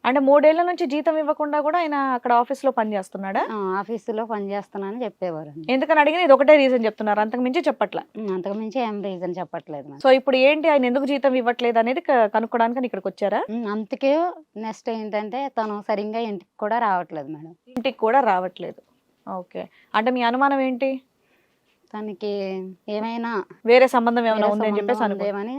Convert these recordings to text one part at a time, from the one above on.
అంటే 3 ఏళ్ల నుంచి జీతం ఇవ్వకుండా కూడా ఆయన అక్కడ ఆఫీస్‌లో పని చేస్తున్నాడా? ఆఫీసులో పని చేస్తున్నానని చెప్పేవారండి. ఎందుకని అడిగినా ఇది ఒకటే రీజన్ చెప్తున్నారు. అంతకు మించి చెప్పట్లా. అంతకుమించి ఏం రీజన్ చెప్పట్లేదు మేడం. సో ఇప్పుడు ఏంటి ఆయన ఎందుకు జీతం ఇవ్వట్లేదు అనేది కనుక్కోవడానికని ఇక్కడికొచ్చారా? అందుకే నెక్స్ట్ ఏంటంటే తను సరిగ్గా ఇంటికి కూడా రావట్లేదు మేడం. ఇంటికి కూడా రావట్లేదు. ఓకే. అంటే మీ అనుమానం ఏంటి? తనకి ఏమైనా వేరే సంబంధం ఏమైనా వేరే ఉంది అని చెప్పేసి సంబంధం అనుకో. ఉందేమని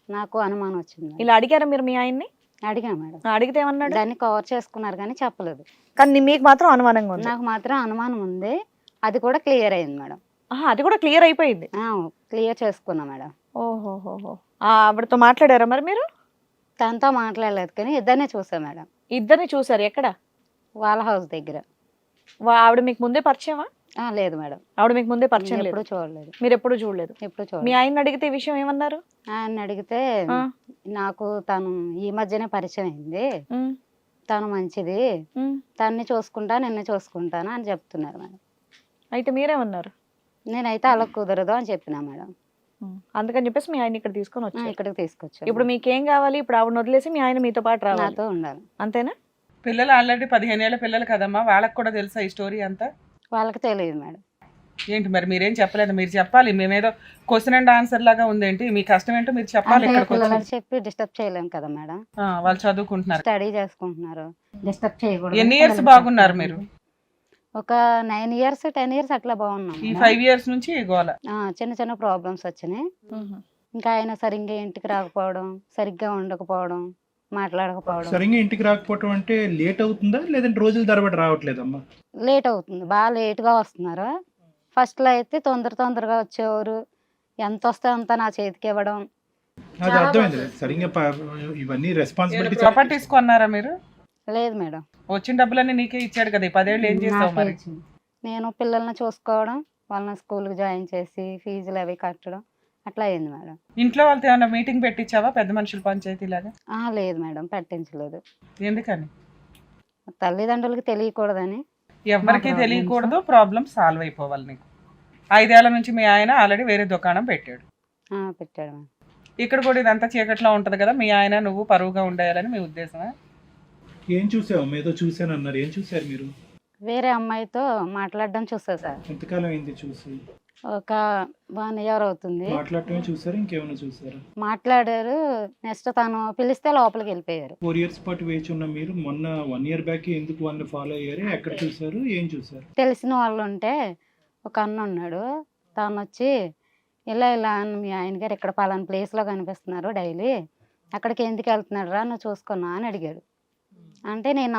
నాకు అనుమానం వచ్చింది మేడం. ఇలా అడిగారా మీరు మీ ఆయన్ని? అడిగాను మేడం. అడిగితే ఏమన్నాడు? దాన్ని కవర్ చేసుకున్నారు కానీ చెప్పలేదు. కానీ మీకు మాత్రం అనుమానంగా ఉంది. నాకు మాత్రం అనుమానం ఉంది. అది కూడా క్లియర్ అయింది మేడం. అది కూడా క్లియర్ అయిపోయింది. క్లియర్ చేసుకున్నా మేడం. ఓహోహోహో. ఆవిడతో మాట్లాడారా మరి మీరు? తనతో మాట్లాడలేదు కానీ ఇద్దరినే చూసా మేడం. ఇద్దరిని చూసారు ఎక్కడ? వాళ్ళ హౌస్ దగ్గర. ఆవిడ మీకు ముందే పరిచయమా? లేదు మేడం. ఆవిడ మీకు ముందే పరిచయం లేదు. ఎప్పుడు చూడలేదు. మీరు ఎప్పుడు చూడలేదు. ఎప్పుడు మీ చూడలేదు. ఆయన అడిగితే ఈ విషయం ఏమన్నారు? ఆయన అడిగితే ఆ, నాకు తను ఈ మధ్యనే పరిచయం అయింది. ఉమ్, తను మంచిది. ఉమ్. తన్ని చూసుకుంటా నిన్ను చూసుకుంటాను అని చెప్తున్నారు మేడం. అయితే మీరేమన్నారు? నేనైతే అలా కుదరదు అని చెప్పినా మేడం. అందుకని చెప్పేసి మీ ఆయన ఇక్కడ తీసుకొని వచ్చారు. ఇక్కడికి తీసుకొచ్చాను. ఇప్పుడు మీకేం కావాలి? ఇప్పుడు ఆవిడని వదిలేసి మీ ఆయన మీతో పాటు రావాలి, నాతో ఉండాలి. అంతేనా? పిల్లలు ఆల్రెడీ 15 ఏళ్ల పిల్లలు కదమ్మా, వాళ్ళకి కూడా తెలుసా ఈ స్టోరీ అంతా? వాళ్ళకి తెలియదు మేడం. ఏంటి మరి మీరేం చెప్పలేదు? మీరు చెప్పాలి. మేమేదో క్వశ్చన్ అండ్ ఆన్సర్ లాగా ఉందేంటి? మీ కష్టం ఏంటో మీరు చెప్పాలి. అంటే ఇక్కడికి వచ్చి పిల్లలకి చెప్పి డిస్టర్బ్ చేయలేము కదా మేడం. వాళ్ళు చదువుకుంటున్నారు. స్టడీ చేసుకుంటున్నారు. డిస్టర్బ్ చేయకూడదు. ఎన్ని ఇయర్స్ బాగున్నారు మీరు? ఒక 9 years 10 years అట్లా బాగున్నాం ఈ మేడం. 5 years నుంచి గోల. చిన్న చిన్న ప్రాబ్లమ్స్ వచ్చినాయి. ఇంకా ఆయన సరిగ్గా ఇంటికి రాకపోవడం, సరిగ్గా ఉండకపోవడం, మాట్లాడకపోవడం. సరిగ్గా ఇంటికి రాకపోవటం అంటే లేట్ అవుతుందా లేదంటే రోజుల తరబడి రావట్లేదమ్మా? లేట్ అవుతుంది. బాగా లేట్గా వస్తున్నారు. ఫస్ట్లో అయితే తొందరగా వచ్చేవారు. ఎంత వస్తే అంత నా చేతికి ఇవ్వడం. అది అర్థమైంది. సరిగ్గా ఇవన్నీ రెస్పాన్సిబిలిటీ. ప్రాపర్టీస్ కొన్నారా మీరు? లేదు మేడం. వచ్చిన డబ్బులన్నీ నీకే ఇచ్చాడు కదా. ఈ 10 ఏళ్ళు ఏం చేస్తావు నాకే మరి? ఇచ్చింది. నేను పిల్లల్ని చూసుకోవడం, వాళ్ళని స్కూల్కి జాయిన్ చేసి ఫీజులు అవి కట్టడం అట్లా అయింది మేడం. ఇంట్లో వాళ్ళతో ఏమైనా మీటింగ్ పెట్టించావా? పెద్ద మనుషుల పంచాయతీ లాగా? లేదు మేడం, పెట్టించలేదు. ఎందుకని? తల్లిదండ్రులకి తెలియకూడదని. ఎవరికి మా తెలియకూడదు. ప్రాబ్లం సాల్వ్ అయిపోవాలి నీకు. 5 ఏళ్ల నుంచి మీ ఆయన ఆల్రెడీ వేరే దుకాణం పెట్టాడు. పెట్టాడు మేడం. ఇక్కడ కూడా ఇదంతా చీకట్లో ఉంటది కదా. మీ ఆయన నువ్వు పరువుగా ఉండేయాలని మీ ఉద్దేశమా? ఏం చూసావు? ఏదో చూసాను అన్నారు. ఏం చూసారు మీరు? వేరే అమ్మాయితో మాట్లాడడం చూసా సార్. ఎంతకాలం అయింది చూసి? ఒక 1 year అవుతుంది. మాట్లాడటమే చూసారు, ఇంకేమైనా చూసారా? మాట్లాడారు. నెక్స్ట్ తను పిలిస్తే లోపలికి వెళ్ళిపోయారు. 4 years పాటు వేచి ఉన్న మీరు మొన్న 1 year బ్యాక్ ఎందుకు వాళ్ళని ఫాలో అయ్యారు? ఎక్కడ చూసారు? ఏం చూసారు? తెలిసిన వాళ్ళు ఉంటే ఒక అన్న ఉన్నాడు. తను వచ్చి ఇలా మీ ఆయన గారు ఇక్కడ పలానా ప్లేస్లో కనిపిస్తున్నారు డైలీ, అక్కడికి ఎందుకు వెళ్తున్నాడు రా నువ్వు చూసుకున్నా అని అడిగాడు. అంటే నేను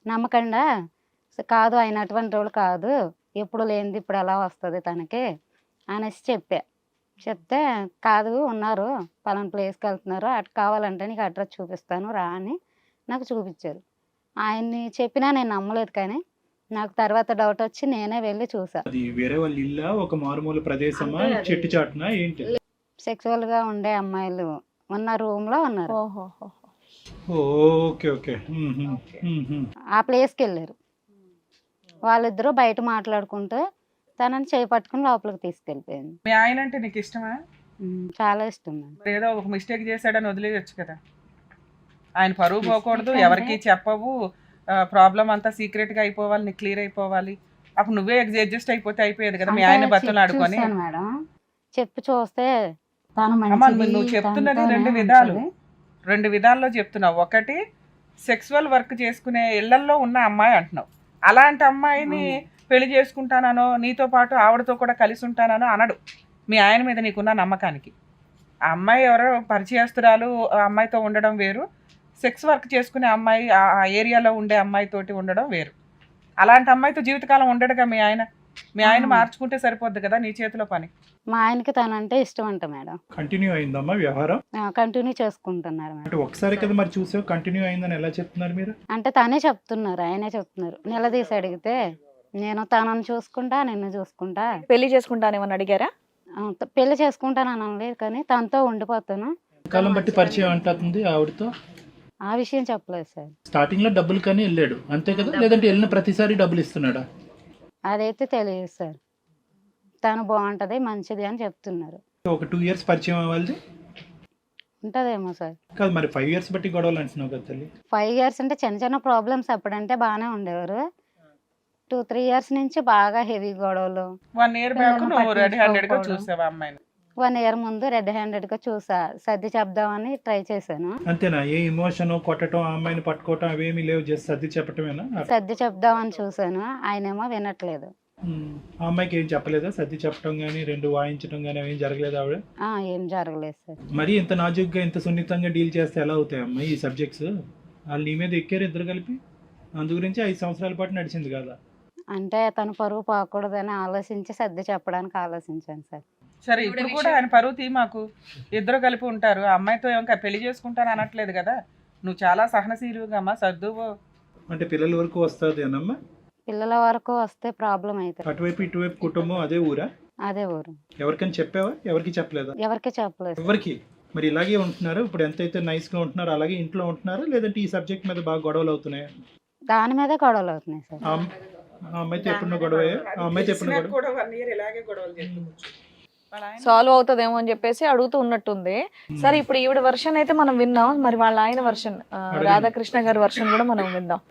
నమ్మకుండా కాదు ఆయన అటువంటి వాళ్ళు కాదు, ఎప్పుడు లేనిది ఇప్పుడు ఎలా వస్తుంది తనకి అనేసి చెప్తే కాదు ఉన్నారు పలానా ప్లేస్కి వెళ్తున్నారు, అటు కావాలంటే నీకు అడ్రస్ చూపిస్తాను రా అని నాకు చూపించారు. ఆయన్ని చెప్పినా నేను నమ్మలేదు. కానీ నాకు తర్వాత డౌట్ వచ్చి నేనే వెళ్ళి చూసా. అది వేరే వాళ్ళ ఇల్లా, ఒక మారుమూల ప్రదేశమా, చెట్టు చాటునా ఏంటి? సెక్సువల్గా ఉండే అమ్మాయిలు ఉన్న రూమ్లో ఉన్నారు. ఓహోహో. Okay okay. ఆ ప్లేస్కి వెళ్ళారు. వాళ్ళిద్దరూ బయట మాట్లాడుకుంటూ తనని చేయి పట్టుకుని లోపలికి తీసుకెళ్ళిపోయింది. మీ ఆయన అంటే నీకు ఇష్టమా? చాలా ఇష్టం మేడం. మరి ఏదో ఒక మిస్టేక్ చేశాడని వదిలేయచ్చు కదా. ఆయన పరువు పోకూడదు, ఎవరికి చెప్పవు, ప్రాబ్లం అంతా సీక్రెట్ గా అయిపోవాలి, నీకు క్లియర్ అయిపోవాలి. అప్పుడు నువ్వే అడ్జస్ట్ అయిపోతే అయిపోయేది కదా. మీ ఆయన బతులు ఆడుకొని. మేడం చెప్పి చూస్తే తను అమ్మా నువ్వు చెప్తున్నది రెండు విధాల్లో చెప్తున్నావు. ఒకటి సెక్సువల్ వర్క్ చేసుకునే ఇళ్లల్లో ఉన్న అమ్మాయి అంటున్నావు. అలాంటి అమ్మాయిని పెళ్లి చేసుకుంటానో నీతో పాటు ఆవిడతో కూడా కలిసి ఉంటానో అనడు మీ ఆయన మీద నీకున్న నమ్మకానికి. ఆ అమ్మాయి ఎవరో పరిచయస్తురాలు, ఆ అమ్మాయితో ఉండడం వేరు. సెక్స్ వర్క్ చేసుకునే అమ్మాయి, ఆ ఏరియాలో ఉండే అమ్మాయితోటి ఉండడం వేరు. అలాంటి అమ్మాయితో జీవితకాలం ఉండడుగా మీ ఆయన. మీ ఆయన మార్చుకుంటే సరిపోద్ది కదా, నీ చేతిలో పని. మా ఆయనకి తనంటే ఇష్టం అంట మేడం. కంటిన్యూ అయిందమ్మా వ్యవహారం? కంటిన్యూ చేసుకుంటున్నారు మేడం. అంటే ఒకసారి కదా మరి చూసావు, కంటిన్యూ అయిందని ఎలా చెప్తున్నారు మీరు? అంటే తనే చెప్తున్నారు, ఆయనే చెప్తున్నారు. నిలదీసి అడిగితే నేను తనను చూసుకుంటా నిన్ను చూసుకుంటా. పెళ్లి చేసుకుంటానేమని అడిగారా? పెళ్లి చేసుకుంటానని అనలేదు కానీ తనతో ఉండిపోతాను. కాలం బట్టి పరిచయం అంటుంది ఆవిడతో. ఆ విషయం చెప్పలేదు సార్. స్టార్టింగ్ లో డబ్బులు కానీ వెళ్ళాడు అంతే కదా, లేదంటే వెళ్ళిన ప్రతిసారి డబ్బులు ఇస్తున్నాడా? అదైతే తెలియదు సార్. తను బాగుంటది మంచిది అని చెప్తున్నారు. ఒక 2 years పరిచయం అవ్వాలి. ఉంటుందేమో సార్. కాదు మరి 5 years బట్టి గొడవలు అంటున్నావు కదా తల్లి. 5 years అంటే చిన్న చిన్న ప్రాబ్లమ్స్ అప్పుడంటే బాగానే ఉండేవారు. 2-3 years నుంచి బాగా హెవీ గొడవలు. 1 year బ్యాక్ పిల్లల్ని నువ్వు రెడ్ హ్యాండెడ్ గా పట్టించుకోకపోవడం. చూసావా అమ్మాయిని? 1 year ముందు రెడ్ హ్యాండెడ్గా చూసా, సర్ది చెప్దామని ట్రై చేశాను. అంతేనా? ఏ ఇమోషన్ కొట్టడం ఆ అమ్మాయిని పట్టుకోవటం అవేమీ లేవు, జస్ట్ సర్ది చెప్పటమేనా? సర్ది చెప్దామని చూశాను, ఆయనేమో వినట్లేదు. ఆ అమ్మాయికి ఏం చెప్పలేదా? సర్ది చెప్పడం కానీ 2 వాయించడం కానీ అవేం జరగలేదు ఆవిడ? ఏం జరగలేదు సార్. మరి ఇంత నాజుగ్గా ఇంత సున్నితంగా డీల్ చేస్తే ఎలా అవుతాయి అమ్మాయి ఈ సబ్జెక్ట్స్? వాళ్ళు నీ మీద ఎక్కారు ఇద్దరు కలిపి, అందు గురించి 5 సంవత్సరాల పాటు నడిచింది కదా. అంటే తను పరువు పోకూడదని ఆలోచించి సర్ది చెప్పడానికి ఆలోచించాను సార్. సరే ఇప్పుడు కూడా ఆయన పరువు తీ, మాకు ఇద్దరు కలిపి ఉంటారు, ఆ అమ్మాయితో ఇంకా పెళ్లి చేసుకుంటాను అనట్లేదు కదా. నువ్వు చాలా సహనశీలుగా అమ్మా, సర్దువు. అంటే పిల్లల వరకు వస్తుంది అన్నమ్మా? పిల్లల వరకు వస్తే ప్రాబ్లం అవుతుంది. అటువైపు ఇటువైపు కుటుంబం అదే ఊరా? అదే ఊరు. ఎవరికైనా చెప్పావా? ఎవరికి చెప్పలేదా? ఎవరికి చెప్పలేదు. ఎవరికి? మరి ఇలాగే ఉంటున్నారు ఇప్పుడు, ఎంతైతే నైస్ గా ఉంటున్నారో అలాగే ఇంట్లో ఉంటున్నారా, లేదంటే ఈ సబ్జెక్ట్ మీద బాగా గొడవలు అవుతున్నాయా? దాని మీదే గొడవలు అవుతున్నాయి సార్. ఆ అమ్మాయితో ఎప్పుడున్న గొడవ? ఆ అమ్మాయితో ఎప్పుడు గొడవ? కూడా 1 year ఇలాగే గొడవలు చేస్తుండొచ్చు. సాల్వ్ అవుతుందేమో అని చెప్పేసి అడుగుతూ ఉన్నట్టుంది. సరే ఇప్పుడు ఈవిడ వర్షన్ అయితే మనం విన్నాం, మరి వాళ్ళ ఆయన వర్షన్ రాధాకృష్ణ గారి వర్షన్ కూడా మనం విందాం.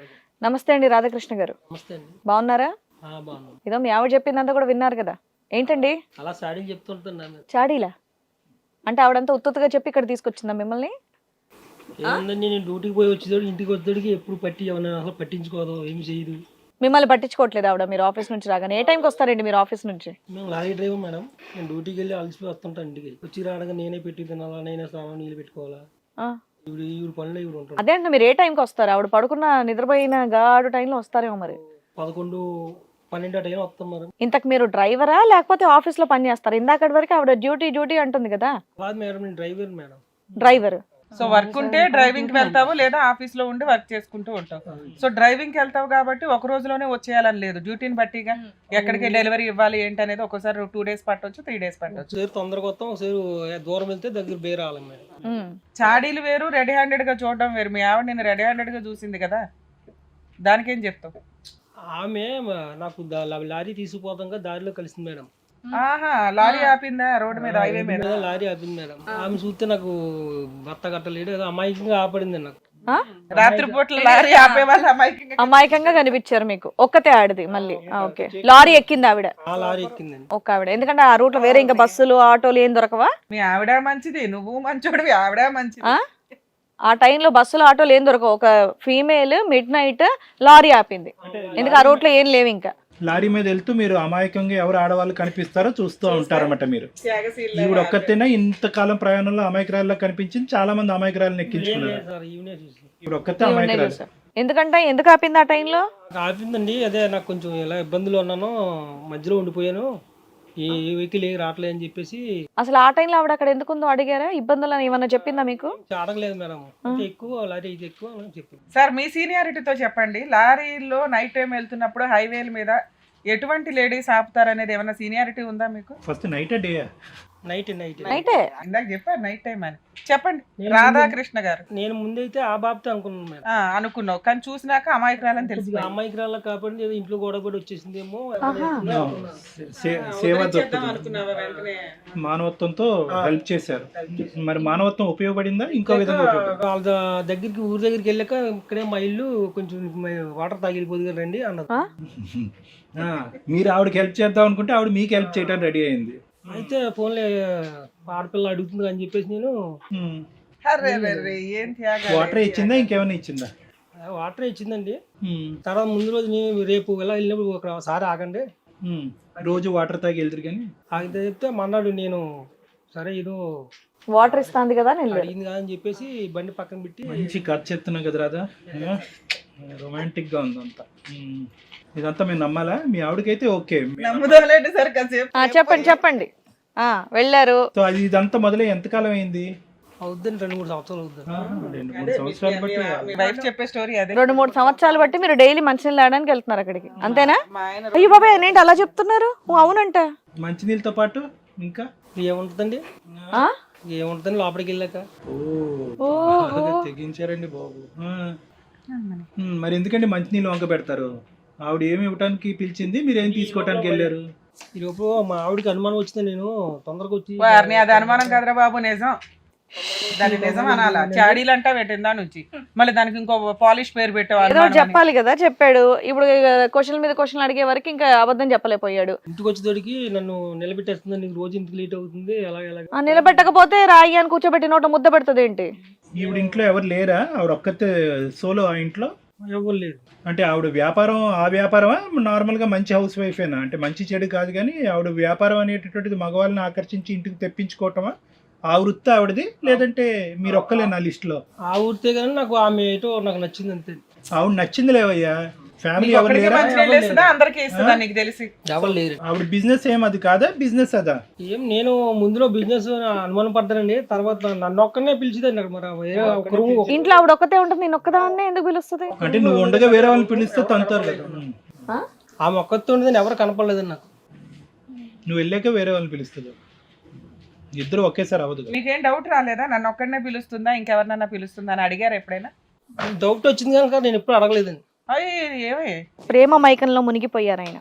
నమస్తే అండి రాధాకృష్ణ గారు. నమస్తే అండి. బాగున్నారా? బాగున్నాను. ఏదో మీ ఆవిడ చెప్పిందంతా కూడా విన్నారు కదా, ఏంటండి అలా స్టార్టింగ్ చెప్తుంటున్నాను. చాడీలా? అంటే ఆవిడంతా ఉత్తుగా చెప్పి ఇక్కడ తీసుకొచ్చిందా మిమ్మల్ని? ఏముందండి, నేను డ్యూటీకి పోయి వచ్చేవాడు ఇంటికి వచ్చేటికి ఎప్పుడు ఏమన్నా అసలు పట్టించుకోదు, ఏమి చేయదు. మిమ్మల్ని పట్టించుకోవట్లేదు ఆవిడ? మీరు ఆఫీస్ నుంచి రాగానే ఏ టైంకి వస్తారండి మీరు ఆఫీస్ నుంచి? మేము లారీ డ్రైవర్ మేడం. నేను డ్యూటీకి వెళ్ళి అలసిపోయి వస్తుంటాను ఇంటికి. వచ్చి రావడానికి నేనే పెట్టి తినాలా, నేనే స్నానం నీళ్ళు పెట్టుకోవాలా, ఆ, ఈవిడ పనులు ఈవిడ ఉంటాడు. అదే అంటే మీరు ఏ టైంకి వస్తారు? ఆవిడ పడుకున్న నిద్రపోయిన గాడు టైంలో వస్తారేమో మరి. 11-12 టైం వస్తాం మేడం. ఇంతకు మీరు డ్రైవరా లేకపోతే ఆఫీస్ లో పని చేస్తారు? ఇందాకటి వరకు ఆవిడ డ్యూటీ అంటుంది కదా. కాదు మేడం, నేను driver madam. Driver. So work ఉంటే డ్రైవింగ్ కి వెళ్తావు, లేదా ఆఫీస్ లో ఉండి వర్క్ చేసుకుంటూ ఉంటావు. సో డ్రైవింగ్ కి వెళ్తావు కాబట్టి ఒక రోజులోనే వచ్చేయాలని లేదు, డ్యూటీని బట్టిగా ఎక్కడికి డెలివరీ ఇవ్వాలి ఏంటి అనేది ఒకసారి 2 days పట్టొచ్చు, 3 days పట్టొచ్చు. ఒకసారి తొందరగా వస్తాం, ఒకసారి దూరం వెళ్తే దగ్గర బే రావాలి మేడం. చాడీలు వేరు, రెడీ హ్యాండెడ్ గా చూడడం వేరు. మీ ఆవిడ నేను రెడీ హ్యాండెడ్ గా చూసింది కదా, దానికేం చెప్తావు? ఆమె నాకు లారీ తీసుకుపోతాం కదా, దారిలో కలిసింది మేడం. ఆహా, లారీ ఆపిందా రోడ్డు మీద, హైవే మీద? లారీ ఆపింది మేడం. ఆమె చూస్తే నాకు భర్త కట్టలేడు, ఏదో అమాయకంగా ఆపడింది నాకు. రాత్రిపూట్ల లారీ ఆపే వాళ్ళు అమాయకంగా కనిపించారు మీకు? ఒక్కతే ఆడిది మళ్ళీ? ఓకే. లారీ ఎక్కింది ఆవిడ? ఆ లారీ ఎక్కిందండి. ఒక్క ఆవిడ? ఎందుకంటే ఆ రూట్ లో వేరే ఇంకా బస్సులు ఆటోలు ఏం దొరకవా? మీ ఆవిడ మంచిది, నువ్వు మంచోడివి, ఆవిడ మంచిది. ఆ టైంలో బస్సులు ఆటోలు ఏం దొరకవు. ఒక ఫీమేల్ మిడ్-నైట్ లారీ ఆపింది, ఎందుకు ఆ రూట్ లో ఏం లేవు. ఇంకా లారీ మీద వెళ్తూ మీరు అమాయకంగా ఎవరు ఆడవాళ్ళు కనిపిస్తారో చూస్తూ ఉంటారన్నమాట మీరు. ఈవిడ ఒక్కతేనా ఇంతకాలం ప్రయాణంలో అమాయకురాల్లో కనిపించింది? చాలా మంది అమాయకురాలను ఎక్కించుకున్నారు, సార్ ఈవినే చూసి ఈవిడ ఒక్కతే అమాయకురాలు. ఎందుకంటే ఎందుకు ఆపింది ఆ టైంలో? ఆపిందండి. అదే నాకు కొంచెం ఇలా ఇబ్బందులు ఉన్నాను, మధ్యలో ఉండిపోయాను, ఈ వెహికల్ రావట్లేదు అని చెప్పేసి. అసలు ఆ టైంలో ఆవిడ అక్కడ ఎందుకుందో అడిగారా? ఇబ్బందులు ఏమన్నా చెప్పిందా మీకు? అడగలేదు మేడం, అంటే ఎక్కువ లారీ ఇది ఎక్కువ అని చెప్పింది. సార్ మీ సీనియారిటీతో చెప్పండి, లారీలో నైట్ టైం వెళ్తున్నప్పుడు హైవేల మీద ఎటువంటి లేడీస్ ఆపుతారు అనేది ఏమైనా సీనియారిటీ ఉందా మీకు? First night day? నైటే ఇందాక చెప్పారు నైట్ టైం అని. చెప్పండి రాధాకృష్ణ గారు. నేను ముందైతే ఆ బాబుతో అనుకున్నాను మేడం. అనుకున్నావు, కానీ చూసినాక అమాయకురాలని తెలిసి అమ్మాయికి రాళ్ళ కాబట్టి ఏదో ఇంట్లో గొడవ పడి వచ్చేసిందేమో. సేవ దొరుకుతుంది, మానవత్వంతో హెల్ప్ చేశారు. మరి మానవత్వం ఉపయోగపడిందా? ఇంకో విధంగా వాళ్ళ దగ్గరికి ఊరి దగ్గరికి వెళ్ళాక ఇక్కడే మా ఇల్లు కొంచెం వాటర్ తాగిపోదు కదా రండి అన్నది. మీరు ఆవిడకి హెల్ప్ చేద్దాం అనుకుంటే ఆవిడ మీకు హెల్ప్ చేయడానికి రెడీ అయింది. అయితే ఫోన్లే ఆడపిల్ల అడుగుతుంది అని చెప్పేసి నేను వాటర్ ఇచ్చిందా ఇంకేమైనా ఇచ్చిందా? వాటర్ ఇచ్చిందండి. తర్వాత ముందు రోజు నేను రేపు ఎలా వెళ్ళినప్పుడు ఒకసారి ఆగండి, రోజు వాటర్ తాగి వెళ్తారు కానీ ఆగితే చెప్తే మన్నాడు నేను సరే ఏదో వాటర్ ఇస్తాంది కదా అడిగింది కదా అని చెప్పేసి బండి పక్కన పెట్టి. మంచి ఖర్చు చెప్తున్నావు కదా రాదా, రొమాంటిక్ గా ఉంది అంతా. ఇదంతా మేము నమ్మాలా? మీ ఆవిడకైతే ఓకే, చెప్పండి. వెళ్ళారు. సో అది ఇదంతా మొదలై ఎంతకాలం అయింది? అవుద్దండి 2-3 సంవత్సరాలు అవుతుంది. 2-3 సంవత్సరాలు బట్టి మీ వైఫ్ చెప్పే స్టోరీ అదే. 2-3 సంవత్సరాలు బట్టి మీరు డైలీ మంచినీళ్ళు తాగడానికి వెళ్తున్నారు అక్కడికి, అంతేనా? అయ్యో బాబాయ్, ఏంటి అలా చెప్తున్నారు? అవునంట. మంచినీళ్ళతో పాటు ఇంకా ఏముంటుందండి, ఏముంటుందండి లోపలికి వెళ్ళాక. తెగించారండి బాబు. మరి ఎందుకండి మంచినీళ్ళు వంక పెడతారు? ఆవిడ ఏమి ఇవ్వడానికి పిలిచింది, మీరు ఏం తీసుకోవటానికి వెళ్ళారు? ఈలోపు మా ఆవిడకి అనుమానం వచ్చింది, నేను తొందరగా వచ్చి. అది అనుమానం కదరా బాబు, నిజం. దాని నిజం అనాలా? చాడీలు అంటా పెట్టిందా నుంచి మళ్ళీ దానికి ఇంకో పాలిష్ పేరు ఏదో ఒకటి పెట్టేవాళ్ళు. చెప్పాలి కదా, చెప్పాడు. ఇప్పుడు క్వశ్చన్ మీద క్వశ్చన్ అడిగే వరకు ఇంకా అబద్ధం చెప్పలేకపోయాడు. ఇంటికి వచ్చేటోడికి నన్ను నిలబెట్టేస్తుంది, నీకు రోజు ఇంటికి లేట్ అవుతుంది అలాగే ఆ నిలబెట్టకపోతే రాయి అని కూర్చోబెట్టి నోట ముద్ద పెడుతుంది ఏంటి? ఈవిడ ఇంట్లో ఎవరు లేరా? ఆవిడ ఒక్కతే సోలో ఆ ఇంట్లో? ఎవరు లేదు. అంటే ఆవిడ వ్యాపారం ఆ వ్యాపారమా నార్మల్గా మంచి హౌస్ వైఫేనా? అంటే మంచి చెడు కాదు కానీ ఆవిడ వ్యాపారం అనేటటువంటిది మగవాళ్ళని ఆకర్షించి ఇంటికి తెప్పించుకోవటమా ఆ వృత్తి ఆవిడది, లేదంటే మీరు ఒక్కలేనా లిస్టులో? ఆ ఊరితే కానీ నాకు ఆమె ఏటో నాకు నచ్చింది అంతే. ఆవిడ నచ్చింది లేవయ్యా, ఫ్యామిలీ నీకు ఎవరు ఒక్కడికే లేరా? మంచినీళ్ళు ఇస్తుందా అందరికీ ఇస్తుందా నీకు తెలిసి? ఎవరు లేరు. ఆవిడ బిజినెస్ ఏం అది కాదా? బిజినెస్ అదా? ఏం నేను ముందులో బిజినెస్ అనుమానం పడ్డానండి, తర్వాత నన్ను ఒక్కనే పిలిచిదండి అక్కడ. మరి వేరే ఒక రూమ్ ఇంట్లో ఆవిడ ఒక్కతే ఉంటుంది, నేను ఒక్కదాన్నే ఎందుకు పిలుస్తుంది? అంటే నువ్వు ఉండగా వేరే వాళ్ళని పిలిస్తే తంతారు కదా. ఆ? ఆమె ఒక్కతో ఉండదని ఎవరు కనపడలేదండి నాకు. నువ్వు వెళ్ళాక వేరే వాళ్ళని పిలుస్తుంది, ఇద్దరు ఒకేసారి అవ్వదు కదా. మీకేం డౌట్ రాలేదా నన్ను ఒక్కడనే పిలుస్తుందా ఇంకెవరినన్నా పిలుస్తుందా అని అడిగారు ఎప్పుడైనా? డౌట్ వచ్చింది కనుక నేను ఎప్పుడు అడగలేదండి. అయ్యి ఏమే ప్రేమ మైకంలో మునిగిపోయారు ఆయన.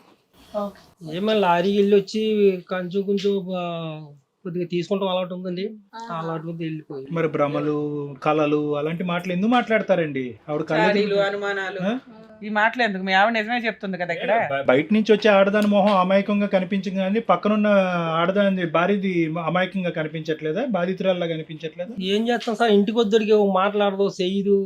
ఏమైనా లారీకి వెళ్ళి వచ్చి కొంచెం కొంచెం కొద్దిగా తీసుకుంటాం అలవాటు ఉందండి, ఆ అలవాటు మీద వెళ్ళిపోయి. మరి భ్రమలు కళలు అలాంటి మాటలు ఎందుకు మాట్లాడతారండి? ఆవిడ చాడీలు, అనుమానాలు, ఈ మాటలు ఎందుకు? మీ ఆవిడ నిజమే చెప్తుంది కదా ఇక్కడ. బయట నుంచి వచ్చే ఆడదాని మొహం అమాయకంగా కనిపించింది కానీ పక్కనున్న ఆడదాని భార్యది అమాయకంగా కనిపించట్లేదా? బాధితురాల్లా కనిపించట్లేదా? ఏం చేస్తాం సార్, ఇంటికి వద్దడికి మాట్లాడదు చెయ్యదు.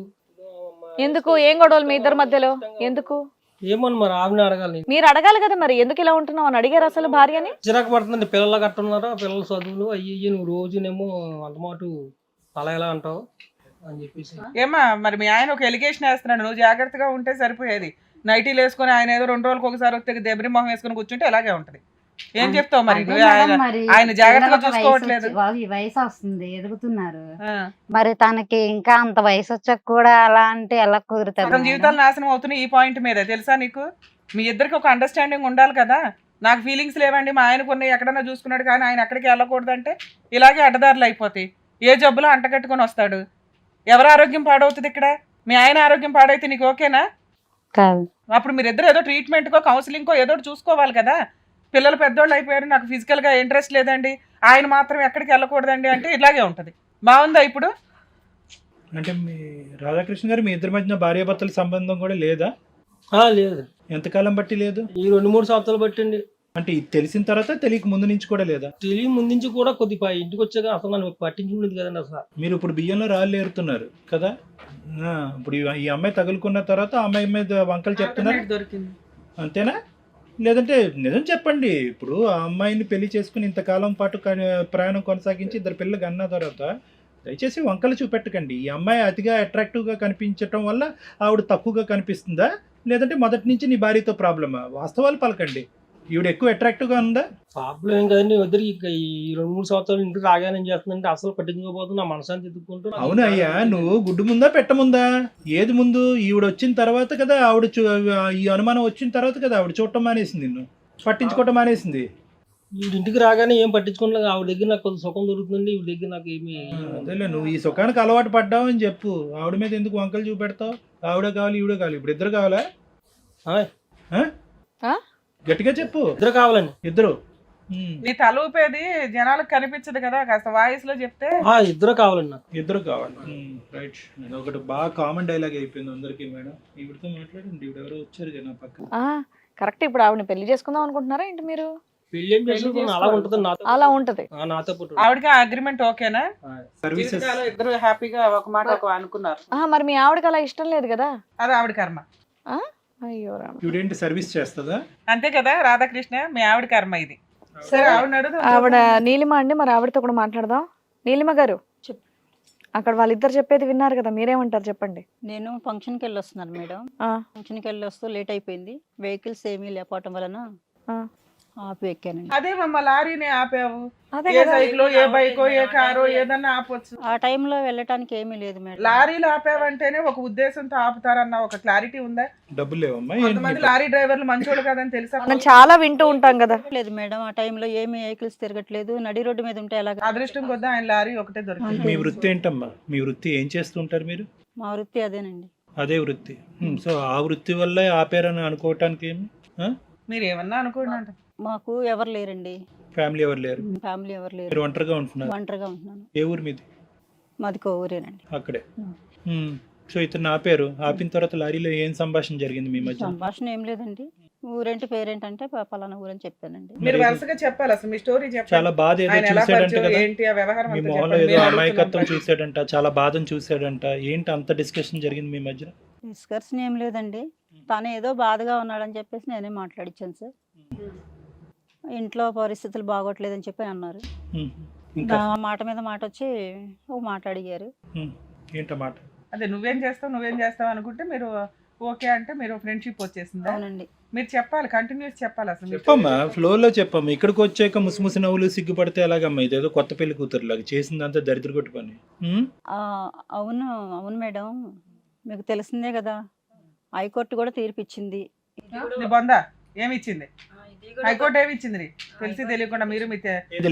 ఎందుకు? ఏం గొడవలు మీ ఇద్దరి మధ్యలో ఎందుకు? ఏమని మరి ఆవిడని అడగాలి. మీరు అడగాలి కదా మరి, ఎందుకు ఇలా ఉంటున్నావు అని అడిగారు అసలు భార్యని? చిరాకు పడుతుందండి, పిల్లలు కట్టున్నారా, పిల్లల చదువులు అయ్యి నువ్వు రోజునేమో అంతమాటు అలా ఎలా అంటావు అని చెప్పేసి. ఏమా మరి మీ ఆయన ఒక ఎలిగేషన్ వేస్తున్నాడు, నువ్వు జాగ్రత్తగా ఉంటే సరిపోయేది. నైటీలు వేసుకొని ఆయన ఏదో 2 రోజులకు ఒకసారి వస్తే దెబ్బరి మొహం వేసుకొని కూర్చుంటే ఇలాగే ఉంటది. ఏం చెప్తావు మరి? అదే నువ్వు మేడం, మరి ఆయన జాగ్రత్తగా పిల్లలకు చూసుకోవట్లేదు. వాళ్ళు ఈ వయసు వస్తుంది, ఎదుగుతున్నారు. ఆ. మరి తనకి ఇంకా అంత వయసు వచ్చాక కూడా అలా అంటే ఎలా కుదురుతుంది సగం మేడం? జీవితాలు నాశనం అవుతున్నాయి ఈ పాయింట్ మీద, తెలుసా నీకు? మీ ఇద్దరికి ఒక అండర్స్టాండింగ్ ఉండాలి కదా. నాకు ఫీలింగ్స్ లేవండి, మా ఆయనకు ఉన్నాయి, ఎక్కడన్నా చూసుకున్నాడు కానీ ఆయన ఎక్కడికి వెళ్ళకూడదంటే ఇలాగే అడ్డదారులు అయిపోతాయి. ఏ జబ్బులో అంటగట్టుకొని వస్తాడు. ఎవరి ఆరోగ్యం పాడవుతుంది ఇక్కడ? మీ ఆయన ఆరోగ్యం పాడైతే నీకు ఓకేనా? కాదు. అప్పుడు మీరిద్దరు ఏదో ట్రీట్మెంట్కో కౌన్సిలింగ్కో ఏదో ఒకటి చూసుకోవాలి కదా. పిల్లలు పెద్దోళ్ళు అయిపోయారు, నాకు ఫిజికల్గా ఇంట్రెస్ట్ లేదండి, ఆయన మాత్రం ఎక్కడికి వెళ్ళకూడదండి అంటే ఇలాగే ఉంటుంది. బాగుందా ఇప్పుడు? అంటే మీ రాధాకృష్ణ గారు మీ ఇద్దరి మధ్యన భార్యాభర్తల సంబంధం కూడా లేదా? లేదు. ఎంతకాలం బట్టి లేదు? ఈ 2-3 సంవత్సరాలు బట్టండి. అంటే ఇది తెలిసిన తర్వాత తెలియక ముందు నుంచి కూడా లేదా? తెలియ ముందు నుంచి కూడా కొద్దిగా ఇంటికి వచ్చాక అసలు నన్ను పట్టించుకునేది కదండి అసలు. మీరు ఇప్పుడు బియ్యంలో రాళ్ళు ఏరుతున్నారు కదా. ఇప్పుడు ఈ అమ్మాయి తగులుకున్న తర్వాత ఆ అమ్మాయి మీద వంకలు చెప్తున్నారు దొరికింది అంతేనా? లేదంటే నిజం చెప్పండి. ఇప్పుడు ఆ అమ్మాయిని పెళ్లి చేసుకుని ఇంతకాలం పాటు ప్రయాణం కొనసాగించి 2 పిల్లలు అన్న తర్వాత దయచేసి వంకలు చూపెట్టకండి. ఈ అమ్మాయి అతిగా అట్రాక్టివ్గా కనిపించటం వల్ల ఆవిడ తక్కువగా కనిపిస్తుందా, లేదంటే మొదటి నుంచి నీ భార్యతో ప్రాబ్లమా? వాస్తవాలు పలకండి. ఈవిడ ఎక్కువ అట్రాక్టివ్గా ఉందా? ప్రాబ్లం ఏం కదండి, వద్దరు ఈ 2-3 సంవత్సరాలు ఇంటికి రాగానే ఏం చేస్తుందంటే అసలు పట్టించుకోకపోతుంది, నా మనసాన్ని తిట్టుకుంటూ. అవును అయ్యా, నువ్వు గుడ్డు ముందా పెట్టముందా? ఏది ముందు? ఈవిడ వచ్చిన తర్వాత కదా ఆవిడ ఈ అనుమానం వచ్చిన తర్వాత కదా ఆవిడ చూడటం మానేసింది, నిన్ను పట్టించుకోవటం మానేసింది. ఈ ఇంటికి రాగానే ఏం పట్టించుకోలేదు. ఆవిడ దగ్గర నాకు కొంత సుఖం దొరుకుతుంది, ఈవిడ దగ్గర నాకు ఏమి. అదేలే, నువ్వు ఈ సుఖానికి అలవాటు పడ్డావు అని చెప్పు. ఆవిడ మీద ఎందుకు వంకలు చూపెడతావు? ఆవిడ కావాలి ఈవిడ కావాలి, ఇప్పుడు ఇద్దరు కావాలా? గట్టిగా చెప్పు. ఇద్దరు కావాలండి. ఇద్దరు. నీ తల ఊపేది జనాలకు కనిపించదు కదా, కాస్త వాయిస్ లో చెప్తే. ఇద్దరు కావాలండి నాకు. ఇద్దరు కావాలి. రైట్. ఒకటి బాగా కామన్ డైలాగ్ అయిపోయింది అందరికి. మేడం ఈవిడతో మాట్లాడండి, ఈవిడ ఎవరో వచ్చారు కదా నా పక్కన. కరెక్ట్. ఇప్పుడు ఆవిడని పెళ్లి చేసుకుందాం అనుకుంటున్నారా ఏంటి మీరు? పెళ్లి ఏం చేసుకుని అలా ఉంటుంది నాతో. అలా ఉంటది నాతో పాటు. ఆవిడకి అగ్రిమెంట్ ఓకేనా? సర్వీసెస్ ఇద్దరు హ్యాపీగా ఒక మాట ఒక అనుకున్నారు. మరి మీ ఆవిడకి అలా ఇష్టం లేదు కదా? అది ఆవిడ కర్మ. అయ్యో రామ. ఈవిడేంటి సర్వీస్ చేస్తుందా? అంతే కదా రాధాకృష్ణ, మీ ఆవిడ కర్మ ఇది. సరే ఆవిడ నీలిమ అండి, మరి ఆవిడతో కూడా మాట్లాడదాం. నీలిమ గారు అక్కడ వాళ్ళిద్దరు చెప్పేది విన్నారు కదా, మీరేమంటారు చెప్పండి. నేను ఫంక్షన్కి వెళ్ళి వస్తున్నాను మేడం. ఫంక్షన్కి వెళ్ళి వస్తూ లేట్ అయిపోయింది, వెహికల్స్ ఏమీ లేకపోవటం వలన ఆపి ఎక్కానండి. అదే మమ్మ లారీని ఆపావు, అదే ఏ సైకిల్ ఏ బైకో ఏ కారో ఏదన్నా ఆపొచ్చు. ఆ టైంలో వెళ్ళటానికి ఏమీ లేదు మేడం. లారీలు ఆపావంటేనే ఒక ఉద్దేశంతో ఆపుతారన్న ఒక క్లారిటీ ఉందా? డబ్బులు లేవమ్మా? కొంతమంది లారీ డ్రైవర్లు మంచోళ్ళు కదని తెలుసా? మనం చాలా వింటూ ఉంటాం కదా. లేదు మేడం, ఆ టైంలో ఏమీ వెహికల్స్ తిరగట్లేదు, నడి రోడ్డు మీద ఉంటే ఎలాగ. అదృష్టం కొద్దా ఆయన లారీ ఒకటే దొరికింది. మీ వృత్తి ఏంటమ్మా? మీ వృత్తి ఏం చేస్తుంటారు మీరు? మా వృత్తి అదేనండి. అదే వృత్తి. సో ఆ వృత్తి వల్లే ఆపారని అనుకోవటానికి ఏమి? మీరు ఏమన్నా అనుకోండి. మాకు ఎవరు లేరండి, ఫ్యామిలీ ఎవరు లేరు? ఫ్యామిలీ ఎవరు లేరు, మీరు ఒంటరిగా ఉంటున్నారు? ఒంటరిగా ఉంటున్నాను. ఏ ఊరు మీది? మాది కోవూరేనండి. అక్కడే. సో ఇతను ఆపారు. ఆపిన తర్వాత లారీలో ఏం సంభాషణ జరిగింది మీ మధ్య? సంభాషణ ఏం లేదండి. ఊరేంటి పేరేంటి అంటే పలానా ఊరని చెప్పానండి. మీరు వరుసగా చెప్పాలి అసలు మీ స్టోరీ చెప్పాలి. చాలా బాధ ఏదో ఆయన ఎలా చూసాడంట పరిచయం, కదా, ఏంటి ఆ వ్యవహారం మీ అంతా మొహంలో చెప్పండి. ఏదో మేము అమాయకత్వం అడుగుతున్నాం. చూసాడంట, చాలా బాధను చూసాడంట. ఏంటి అంత డిస్కషన్ జరిగింది మీ మధ్య? డిస్కషన్ ఏం లేదండి. తను ఏదో బాధగా ఉన్నాడని చెప్పేసి నేనే మాట్లాడిచ్చాను సార్. ఇంట్లో పరిస్థితులు బాగోట్లేదని చెప్పి అన్నారు. ఇంకా నా మాట మీద మాట వచ్చి ఒక మాట అడిగారు. ఏంటో మాట? అదే నువ్వేం చేస్తావు అనుకుంటే మీరు ఓకే అంటే మీరు ఫ్రెండ్షిప్ వచ్చేసిందా? అవునండి. మీరు చెప్పాలి, కంటిన్యూస్ చెప్పాలి అసలు మీ చెప్పమ్మా, ఫ్లోలో చెప్పమ్మా. ఇక్కడికి వచ్చాక ముసిముసి నవ్వులు సిగ్గుపడితే ఎలాగమ్మా? ఇదేదో కొత్త పెళ్లి కూతురు లాగా చేసిందంతా దరిద్ర కొట్టు పని. అవును అవును మేడం, మీకు తెలిసిందే కదా, హైకోర్టు కూడా తీర్పు ఇచ్చింది. నీ బొంద ఏమి ఇచ్చింది? హైకోర్టు ఏమి ఇచ్చింది? తెలిసి తెలియకుండా మీరు మీ ఇది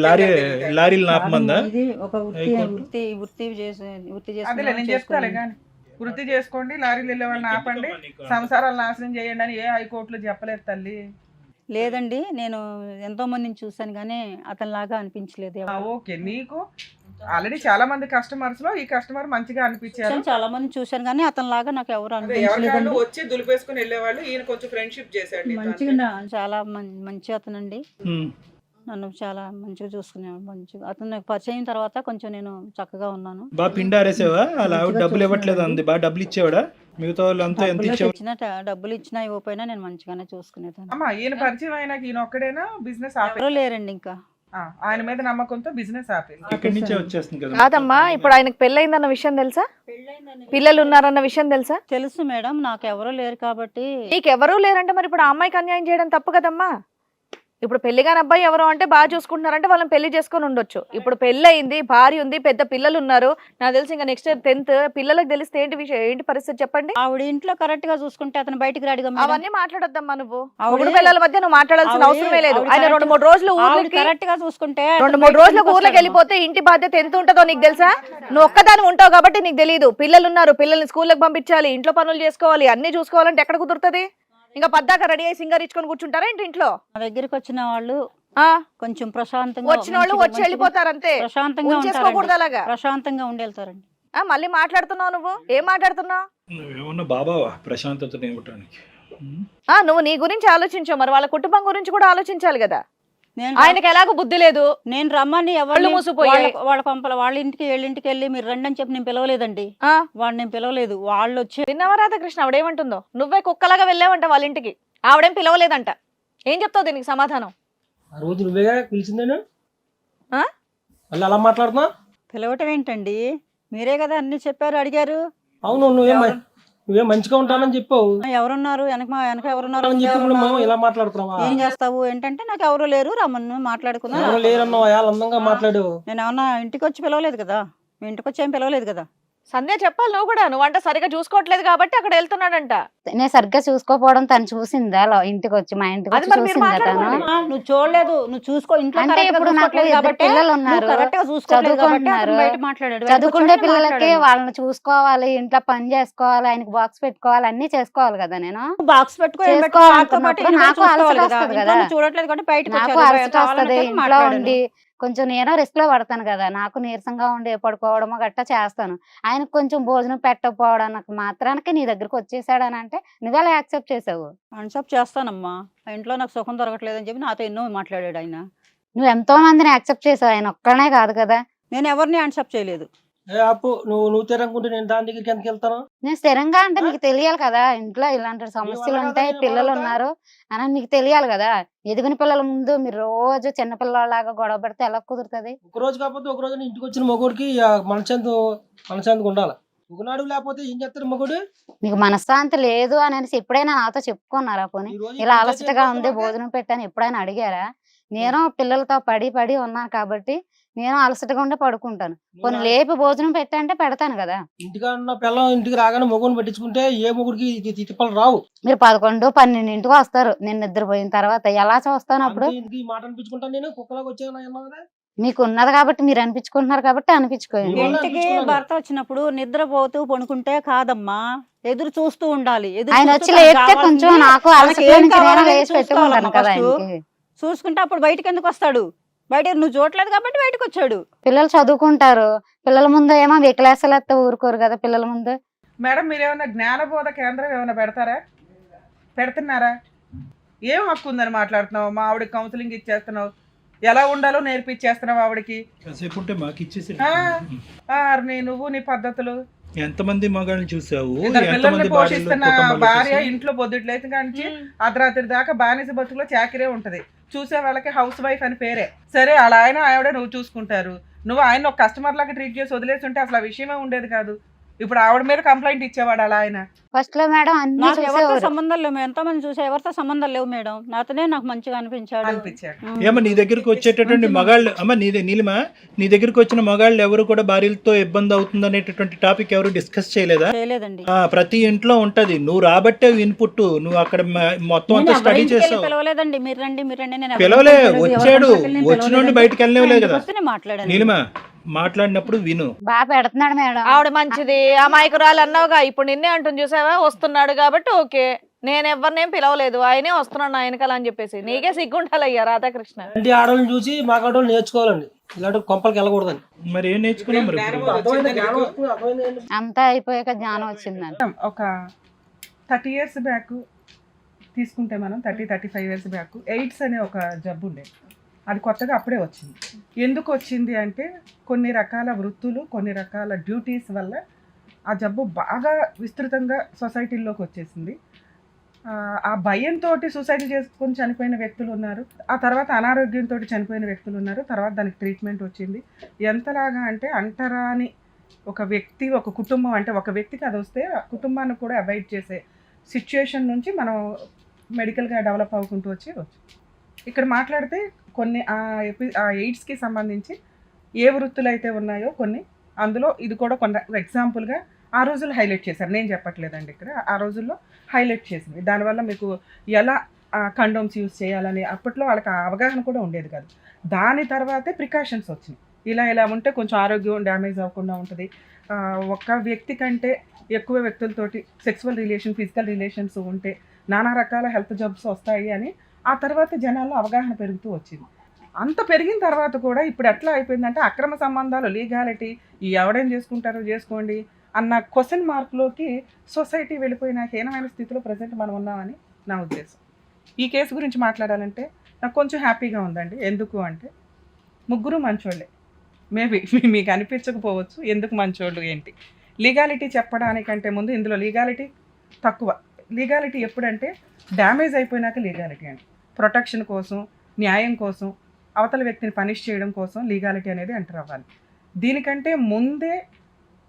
లారీలు నాపమందా? ఇది ఒక హైకోర్టు? వృత్తి అదేలే నేను చెప్తాలే కానీ వృత్తి చేసుకోండి, లారీలు వెళ్ళే వాళ్ళని ఆపండి, సంసారాలు నాశనం చేయండి అని ఏ హైకోర్టులో చెప్పలేదు తల్లి. లేదండి, నేను ఎంతో మందిని చూసాను కానీ అతనిలాగా అనిపించలేదు. ఓకే, నీకు ఆల్రెడీ చాలా మంది కస్టమర్స్ లో ఈ కస్టమర్ మంచిగా అనిపించారు. చాలా మంది చూశాను కానీ అతనిలాగా నాకు ఎవరు ఎవరికాళ్ళు అనిపించలేదు. వచ్చి దులిపేసుకుని వెళ్ళేవాళ్ళు, ఈయన కొంచెం ఫ్రెండ్షిప్ చేశాడు నీతో అంతే. మంచిగా చాలా మంచి అతనండి. ఉమ్. నన్ను చాలా మంచిగా చూసుకునేవాడు. మంచిగా అతను నాకు పరిచయం అయిన తర్వాత కొంచెం నేను చక్కగా ఉన్నాను. బాగా పిండి ఆరేసావా? అలా ఆవిడ డబ్బులు ఇవ్వట్లేదు అంది, బాగా డబ్బులు ఇచ్చేవాడా? మిగతా వాళ్ళంతా ఎంత ఇచ్చేవాడు? డబ్బులు ఇచ్చినా ఇవ్వకపోయినా నేను మంచిగానే చూసుకునేదాన్ని. అమ్మా ఈయన పరిచయం అయినాక ఈయన ఒక్కడేనా బిజినెస్ ఆపే? ఎవరూ లేరండి ఇంకా. ఆయన మీద నమ్మకంతో బిజినెస్ ఆపే. ఇక్కడి నుంచే వచ్చేస్తుంది కదా. కాదమ్మా, ఇప్పుడు ఆయనకు పెళ్ళయిందన్న విషయం తెలుసా? పిల్లలు ఉన్నారన్న విషయం తెలుసా? తెలుసు మేడం, నాకు ఎవరూ లేరు కాబట్టి. నీకెవరూ లేరంటే మరి ఇప్పుడు ఆ అమ్మాయికి అన్యాయం చేయడం తప్పు కదమ్మా. ఇప్పుడు పెళ్లిగాని అబ్బాయి ఎవరు అంటే బాగా చూసుకుంటున్నారంటే వాళ్ళని పెళ్లి చేసుకొని ఉండొచ్చు. ఇప్పుడు పెళ్లి అయింది, భార్య ఉంది, పెద్ద పిల్లలు ఉన్నారు. నాకు తెలిసి ఇంకా నెక్స్ట్ ఇయర్ 10th పిల్లలకు తెలిస్తే ఏంటి విషయం, ఏంటి పరిస్థితి చెప్పండి? ఆవిడ ఇంట్లో కరెక్ట్ గా చూసుకుంటే అతను బయటికి రాడుగా మేడం. అవన్నీ మాట్లాడొద్దమ్మా నువ్వు. ఆవిడ- మూడు పిల్లల మధ్య నువ్వు మాట్లాడాల్సిన అవసరమే లేదు. ఆయన 2-3 రోజులు ఊర్లకి కరెక్ట్ గా చూసుకుంటే 2-3 రోజులకు ఊర్లోకి వెళ్ళిపోతే ఇంటి బాధ్యత ఎంత ఉంటుందో నీకు తెలుసా? నువ్వు ఒక్కదాని ఉంటావు కాబట్టి నీకు తెలియదు. పిల్లలు ఉన్నారు, పిల్లల్ని స్కూల్కి పంపించాలి, ఇంట్లో పనులు చేసుకోవాలి, అన్ని చూసుకోవాలంటే ఎక్కడ కుదురుతుంది? ఇంకా పద్దాక రెడీ అయ్యి సింగర్ ఇచ్చుకొని కూర్చుంటారా ఏంటి ఇంట్లో? నా దగ్గరికి వచ్చిన వాళ్ళు కొంచెం ప్రశాంతంగా, వచ్చిన వాళ్ళు వచ్చి వెళ్ళిపోతారు అంతే. ప్రశాంతంగా చేసుకోకూడదు అలాగా. ప్రశాంతంగా ఉండి వెళ్తారండి. మళ్ళీ మాట్లాడుతున్నావు, నువ్వు ఏం మాట్లాడుతున్నావు? నువ్వేమన్నా బాబావా ప్రశాంతతను ఇవ్వటానికి? నువ్వు నీ గురించి ఆలోచించావు, మరి వాళ్ళ కుటుంబం గురించి కూడా ఆలోచించాలి కదా. నేను ఆయనకి ఎలాగో బుద్ధి లేదు. నేను రమ్మని వాళ్ళు మూసిపోయాయి. వాళ్ళ పంపల వాళ్ళ ఇంటికి వెళ్ళి మీరు రండి అని చెప్పి నేను పిలవలేదండి. వాడు నేను పిలవలేదు, వాళ్ళు వచ్చి. విన్నావా రాధాకృష్ణ ఆవిడేమంటుందో? నువ్వే కుక్కలాగా వెళ్ళావంట వాళ్ళ ఇంటికి, ఆవిడేం పిలవలేదంట. ఏం చెప్తావు దీనికి సమాధానం? ఆ రోజు నువ్వేగా పిలిచిందేను, మళ్ళీ అలా మాట్లాడుతున్నా? పిలవటం ఏంటండి, మీరే కదా అన్ని చెప్పారు, అడిగారు. అవును, నువ్వే మంచిగా ఉంటానని చెప్పావు. ఎవరున్నారు వెనక ఎవరున్నారు అని చెప్పి ఇప్పుడు మనం ఇలా మాట్లాడుతున్నావా? ఏం చేస్తావు ఏంటంటే నాకు ఎవరు లేరు, రమ్మను మాట్లాడుకున్నా. ఎవరు లేరన్నావా? చాలా అందంగా మాట్లాడు. నేను ఏమన్నా ఇంటికి వచ్చి పిలవలేదు కదా, మీ ఇంటికి వచ్చి ఏం పిలవలేదు కదా. సంధ్య చెప్పాలి నువ్వు కూడా. నువ్వంట సరిగా చూసుకోవట్లేదు కాబట్టి అక్కడ వెళ్తున్నాడంట. నేను సరిగ్గా చూసుకోపోవడం తను చూసిందా? ఇంటికి వచ్చి మా ఇంటికి అది వచ్చి మరి మీరు చూసిందా తను? మాట్లాడుకోండి. నువ్వు చూడలేదు, నువ్వు చూసుకో. ఇంట్లో అంటే correct గా ఇప్పుడు నాకు చూసుకోవట్లేదు ఇద్దరు కాబట్టి, పిల్లలు ఉన్నారు, నువ్వు correct గా చూసుకోవట్లేదు కాబట్టి అతను చదువుకుంటున్నారు. బయట మాట్లాడాడు. చదువుకునే వెనకొచ్చి పిల్లలకి మాట్లాడాడు. వాళ్ళని చూసుకోవాలి, ఇంట్లో పని చేసుకోవాలి, ఆయనకి బాక్స్ పెట్టుకోవాలి, అన్ని చేసుకోవాలి కదా. నేను బాక్స్ పెట్టుకో, ఏం పెట్టుకో, నాతో పాటు చేసుకోవాలనుకున్నప్పుడు ఇంట్లో నాకు చూసుకోవాలి అలసట కదా. వస్తది ఇంట్లో కదా. నువ్వు చూడట్లేదు కాబట్టి బయటకు నాకు వచ్చాడు. అలసట వస్తది, కావాలంటే ఇంట్లో మాట్లాడాను. ఉండి కొంచెం నేను రిస్క్ లో పడతాను కదా. నాకు నీరసంగా ఉండి పడుకోవడమో గట్టా చేస్తాను. ఆయనకు కొంచెం భోజనం పెట్టకపోవడానికి మాత్రానికి నీ దగ్గరకు వచ్చేసాడు అని అంటే నువ్వెలా యాక్సెప్ట్ చేసావు? అన్సప్ చేస్తానమ్మా, ఆ ఇంట్లో నాకు సుఖం దొరకట్లేదు అని చెప్పి నాతో ఎన్నో మాట్లాడాడు ఆయన. నువ్వు ఎంతో మందిని యాక్సెప్ట్ చేసావు, ఆయన ఒక్కనే కాదు కదా. నేను ఎవరిని అన్సప్ చేయలేదు. అప్పు నువ్వు తిరగకుంటే నేను దాని దగ్గరికి ఎందుకు వెళ్తాను? నేను స్థిరంగా అంటే నీకు తెలియాలి కదా, ఇంట్లో ఇలాంటి సమస్యలు ఉంటాయి, పిల్లలు ఉన్నారు అని నీకు తెలియాలి కదా. ఎదిగిన పిల్లల ముందు మీరు రోజు చిన్న పిల్లలాగా గొడవ పెడితే ఎలా కుదురుతుంది? ఒక రోజు కాకపోతే ఒక రోజు ఇంటికి వచ్చిన మొగుడికి మనశ్శాంతిగా ఉండాలి. ఒకనాడు లేకపోతే ఏం చేస్తారు మొగుడు? మీకు మనశ్శాంతి లేదు అనేసి ఎప్పుడైనా నాతో చెప్పుకున్నారా? పోనీ ఈ రోజు ఇలా ఇంటికి అలసటగా ఉంది, వచ్చేసి భోజనం పెట్టాను ఎప్పుడైనా అడిగారా? నేను పిల్లలతో పడి ఉన్నాను కాబట్టి నేను అలసటగా ఉండి పడుకుంటాను. కొన్ని లేపి భోజనం పెట్టంటే పెడతాను కదా. ఇంటికాడ ఉన్న పిల్లం ఇంటికి రాగానే మొగుడిని పట్టించుకుంటే ఏ మొగుడికి తిప్పలు రావు. మీరు 11-12 వస్తారు, నేను నిద్రపోయిన తర్వాత ఎలా చూస్తాను అప్పుడు? ఇంటికి ఈ మాట అనిపించుకుంటాను, నేను కుక్కలాగా వచ్చాను. మీకు ఉన్నది కాబట్టి మీరు అనిపించుకుంటున్నారు కాబట్టి అనిపించుకోండి. ఇవాళ ఇంటికి అనిపించుకున్నాను. భర్త వచ్చినప్పుడు నిద్రపోతూ పడుకుంటే కాదమ్మా, ఎదురు చూస్తూ ఉండాలి. ఆయన వచ్చి లేపితే కొంచెం నాకు అలసట నుంచి నేను లేచి పెట్టుకుంటాను కదా ఆయనకి. చూసుకుంటే అప్పుడు బయటకు ఎందుకు వస్తాడు? బయట నువ్వు చూడలేదు కాబట్టి బయటకు వచ్చాడు. పిల్లలు చదువుకుంటారు, పిల్లల ముందు ఏమో వికలాసాలు వస్తే ఊరుకోరు కదా పిల్లల ముందు. మేడం మీరు ఏమైనా జ్ఞానబోధ కేంద్రం ఏమైనా పెడతారా? పెడుతున్నారా? ఏం హక్కు ఉందని మాట్లాడుతున్నావు? మా ఆవిడకి కౌన్సిలింగ్ ఇచ్చేస్తున్నావు, ఎలా ఉండాలో నేర్పించేస్తున్నావు ఆవిడకి. కాసేపు ఉంటే మాకు ఇచ్చేసి నువ్వు నీ పద్ధతులు. ఎంతమంది మగాళ్ళని చూసావు, ఇద్దరు పిల్లల్ని ఎంతమంది పోషిస్తున్న కుటుంబాలు భార్య చూసావు? ఇంట్లో పొద్దుట్లయితే కానీ అర్ధరాత్రి దాకా బానిస బతుకులో చాకిరే ఉంటది. చూసే వాళ్ళకి హౌస్ వైఫ్ అని పేరే. సరే అలా ఆయన ఆవిడ నువ్వు చూసుకుంటారు, నువ్వు ఆయన ఒక కస్టమర్ లాగా ట్రీట్ చేసి వదిలేసి ఉంటే అసలు ఆ విషయమే ఉండేది కాదు. ఇప్పుడు ఆవిడ మీద కంప్లైంట్ ఇచ్చేవాడు అలా ఆయన. ఫస్ట్ లో మేడం అన్ని నాకు ఎవరితో చూసేవారు. సంబంధం లేవు, ఎంతో మంది చూసా, ఎవరితో సంబంధం లేవు మేడం. నాతోనే నాకు మంచిగా అనిపించాడు. ఏమో నీ దగ్గరికి వచ్చేటటువంటి మగాళ్ళు, అమ్మ నీలిమా, నీ దగ్గరికి వచ్చిన మగాళ్ళు ఎవరు కూడా భార్యలతో ఇబ్బంది అవుతుంది అనేటటువంటి టాపిక్ ఎవరు డిస్కస్ చేయలేదా? చేయలేదండి. ప్రతి ఇంట్లో ఉంటది. నువ్వు రాబట్టే ఇన్పుట్, నువ్వు అక్కడ మొత్తం అంతా స్టడీ చేసావు. పిలవలేదండి, మీరు రండి మీరు రండి. నేను పిలవలే, వచ్చాడు, వచ్చినోడిని బయటకు వెళ్ళలేవు కదా. మాట్లాడాను. నీలిమా మాట్లాడినప్పుడు విను. బాగా పెడుతున్నాడు మేడం. ఆవిడ మంచిది, అమాయకురాలు అన్నావుగా, ఇప్పుడు నిన్నే అంటుంది చూసావా, వస్తున్నాడు కాబట్టి ఓకే, నేను ఎవరినేం పిలవలేదు, ఆయనే వస్తున్నాడు నా వెనకాల అని చెప్పేసి. నీకే సిగ్గుండాలయ్యా రాధాకృష్ణ. ఇలాంటి ఆడవాళ్ళని చూసి మాకు ఆడవాళ్ళు నేర్చుకోవాలండి, ఇలాంటి కొంపలకి వెళ్ళకూడదని. మరి ఏం నేర్చుకున్నాం మరి ఇప్పుడు? అంతా అయిపోయాక జ్ఞానం వచ్చిందండి. ఒక 30 years బ్యాక్ తీసుకుంటే మనం 35 years బ్యాక్ ఎయిడ్స్ అనే ఒక జబ్బు ఉండేది. అది కొత్తగా అప్పుడే వచ్చింది. ఎందుకు వచ్చింది అంటే కొన్ని రకాల వృత్తులు, కొన్ని రకాల డ్యూటీస్ వల్ల ఆ జబ్బు బాగా విస్తృతంగా సొసైటీల్లోకి వచ్చేసింది. ఆ భయంతో సూసైడ్ చేసుకొని చనిపోయిన వ్యక్తులు ఉన్నారు, ఆ తర్వాత అనారోగ్యంతో చనిపోయిన వ్యక్తులు ఉన్నారు, తర్వాత దానికి ట్రీట్మెంట్ వచ్చింది. ఎంతలాగా అంటే అంటరాని ఒక వ్యక్తి, ఒక కుటుంబం, అంటే ఒక వ్యక్తికి అది వస్తే ఆ కుటుంబాన్ని కూడా అవాయిడ్ చేసే సిచ్యుయేషన్ నుంచి మనం మెడికల్గా డెవలప్ అవ్వుకుంటూ వచ్చి ఇక్కడ మాట్లాడితే కొన్ని ఆ ఎయిడ్స్కి సంబంధించి ఏ వృత్తులు అయితే ఉన్నాయో కొన్ని, అందులో ఇది కూడా కొన్ని ఎగ్జాంపుల్గా ఆ రోజుల్లో హైలైట్ చేశారు. నేను చెప్పట్లేదండి, ఇక్కడ ఆ రోజుల్లో హైలైట్ చేసింది. దానివల్ల మీకు ఎలా కండోమ్స్ యూజ్ చేయాలని అప్పట్లో వాళ్ళకి అవగాహన కూడా ఉండేది కాదు. దాని తర్వాతే ప్రికాషన్స్ వచ్చినాయి. ఇలా ఉంటే కొంచెం ఆరోగ్యం డ్యామేజ్ అవ్వకుండా ఉంటుంది. ఒక వ్యక్తి కంటే ఎక్కువ వ్యక్తులతోటి సెక్సువల్ రిలేషన్, ఫిజికల్ రిలేషన్స్ ఉంటే నానా రకాల హెల్త్ జబ్స్ వస్తాయి అని ఆ తర్వాత జనాల్లో అవగాహన పెరుగుతూ వచ్చింది. అంత పెరిగిన తర్వాత కూడా ఇప్పుడు ఎట్లా అయిపోయిందంటే అక్రమ సంబంధాలు, లీగాలిటీ, ఎవడేం చేసుకుంటారో చేసుకోండి అన్న క్వశ్చన్ మార్క్లోకి సొసైటీ వెళ్ళిపోయిన హీనమైన స్థితిలో ప్రజెంట్ మనం ఉన్నామని నా ఉద్దేశం. ఈ కేసు గురించి మాట్లాడాలంటే నాకు కొంచెం హ్యాపీగా ఉందండి. ఎందుకు అంటే ముగ్గురు మంచోళ్ళే. మేబీ మీకు అనిపించకపోవచ్చు ఎందుకు మంచోళ్ళు ఏంటి. లీగాలిటీ చెప్పడానికంటే ముందు ఇందులో లీగాలిటీ తక్కువ. లీగాలిటీ ఎప్పుడంటే డ్యామేజ్ అయిపోయినాక లీగాలిటీ అండి. ప్రొటెక్షన్ కోసం, న్యాయం కోసం, అవతల వ్యక్తిని పనిష్ చేయడం కోసం లీగాలిటీ అనేది ఎంటర్ అవ్వాలి. దీనికంటే ముందే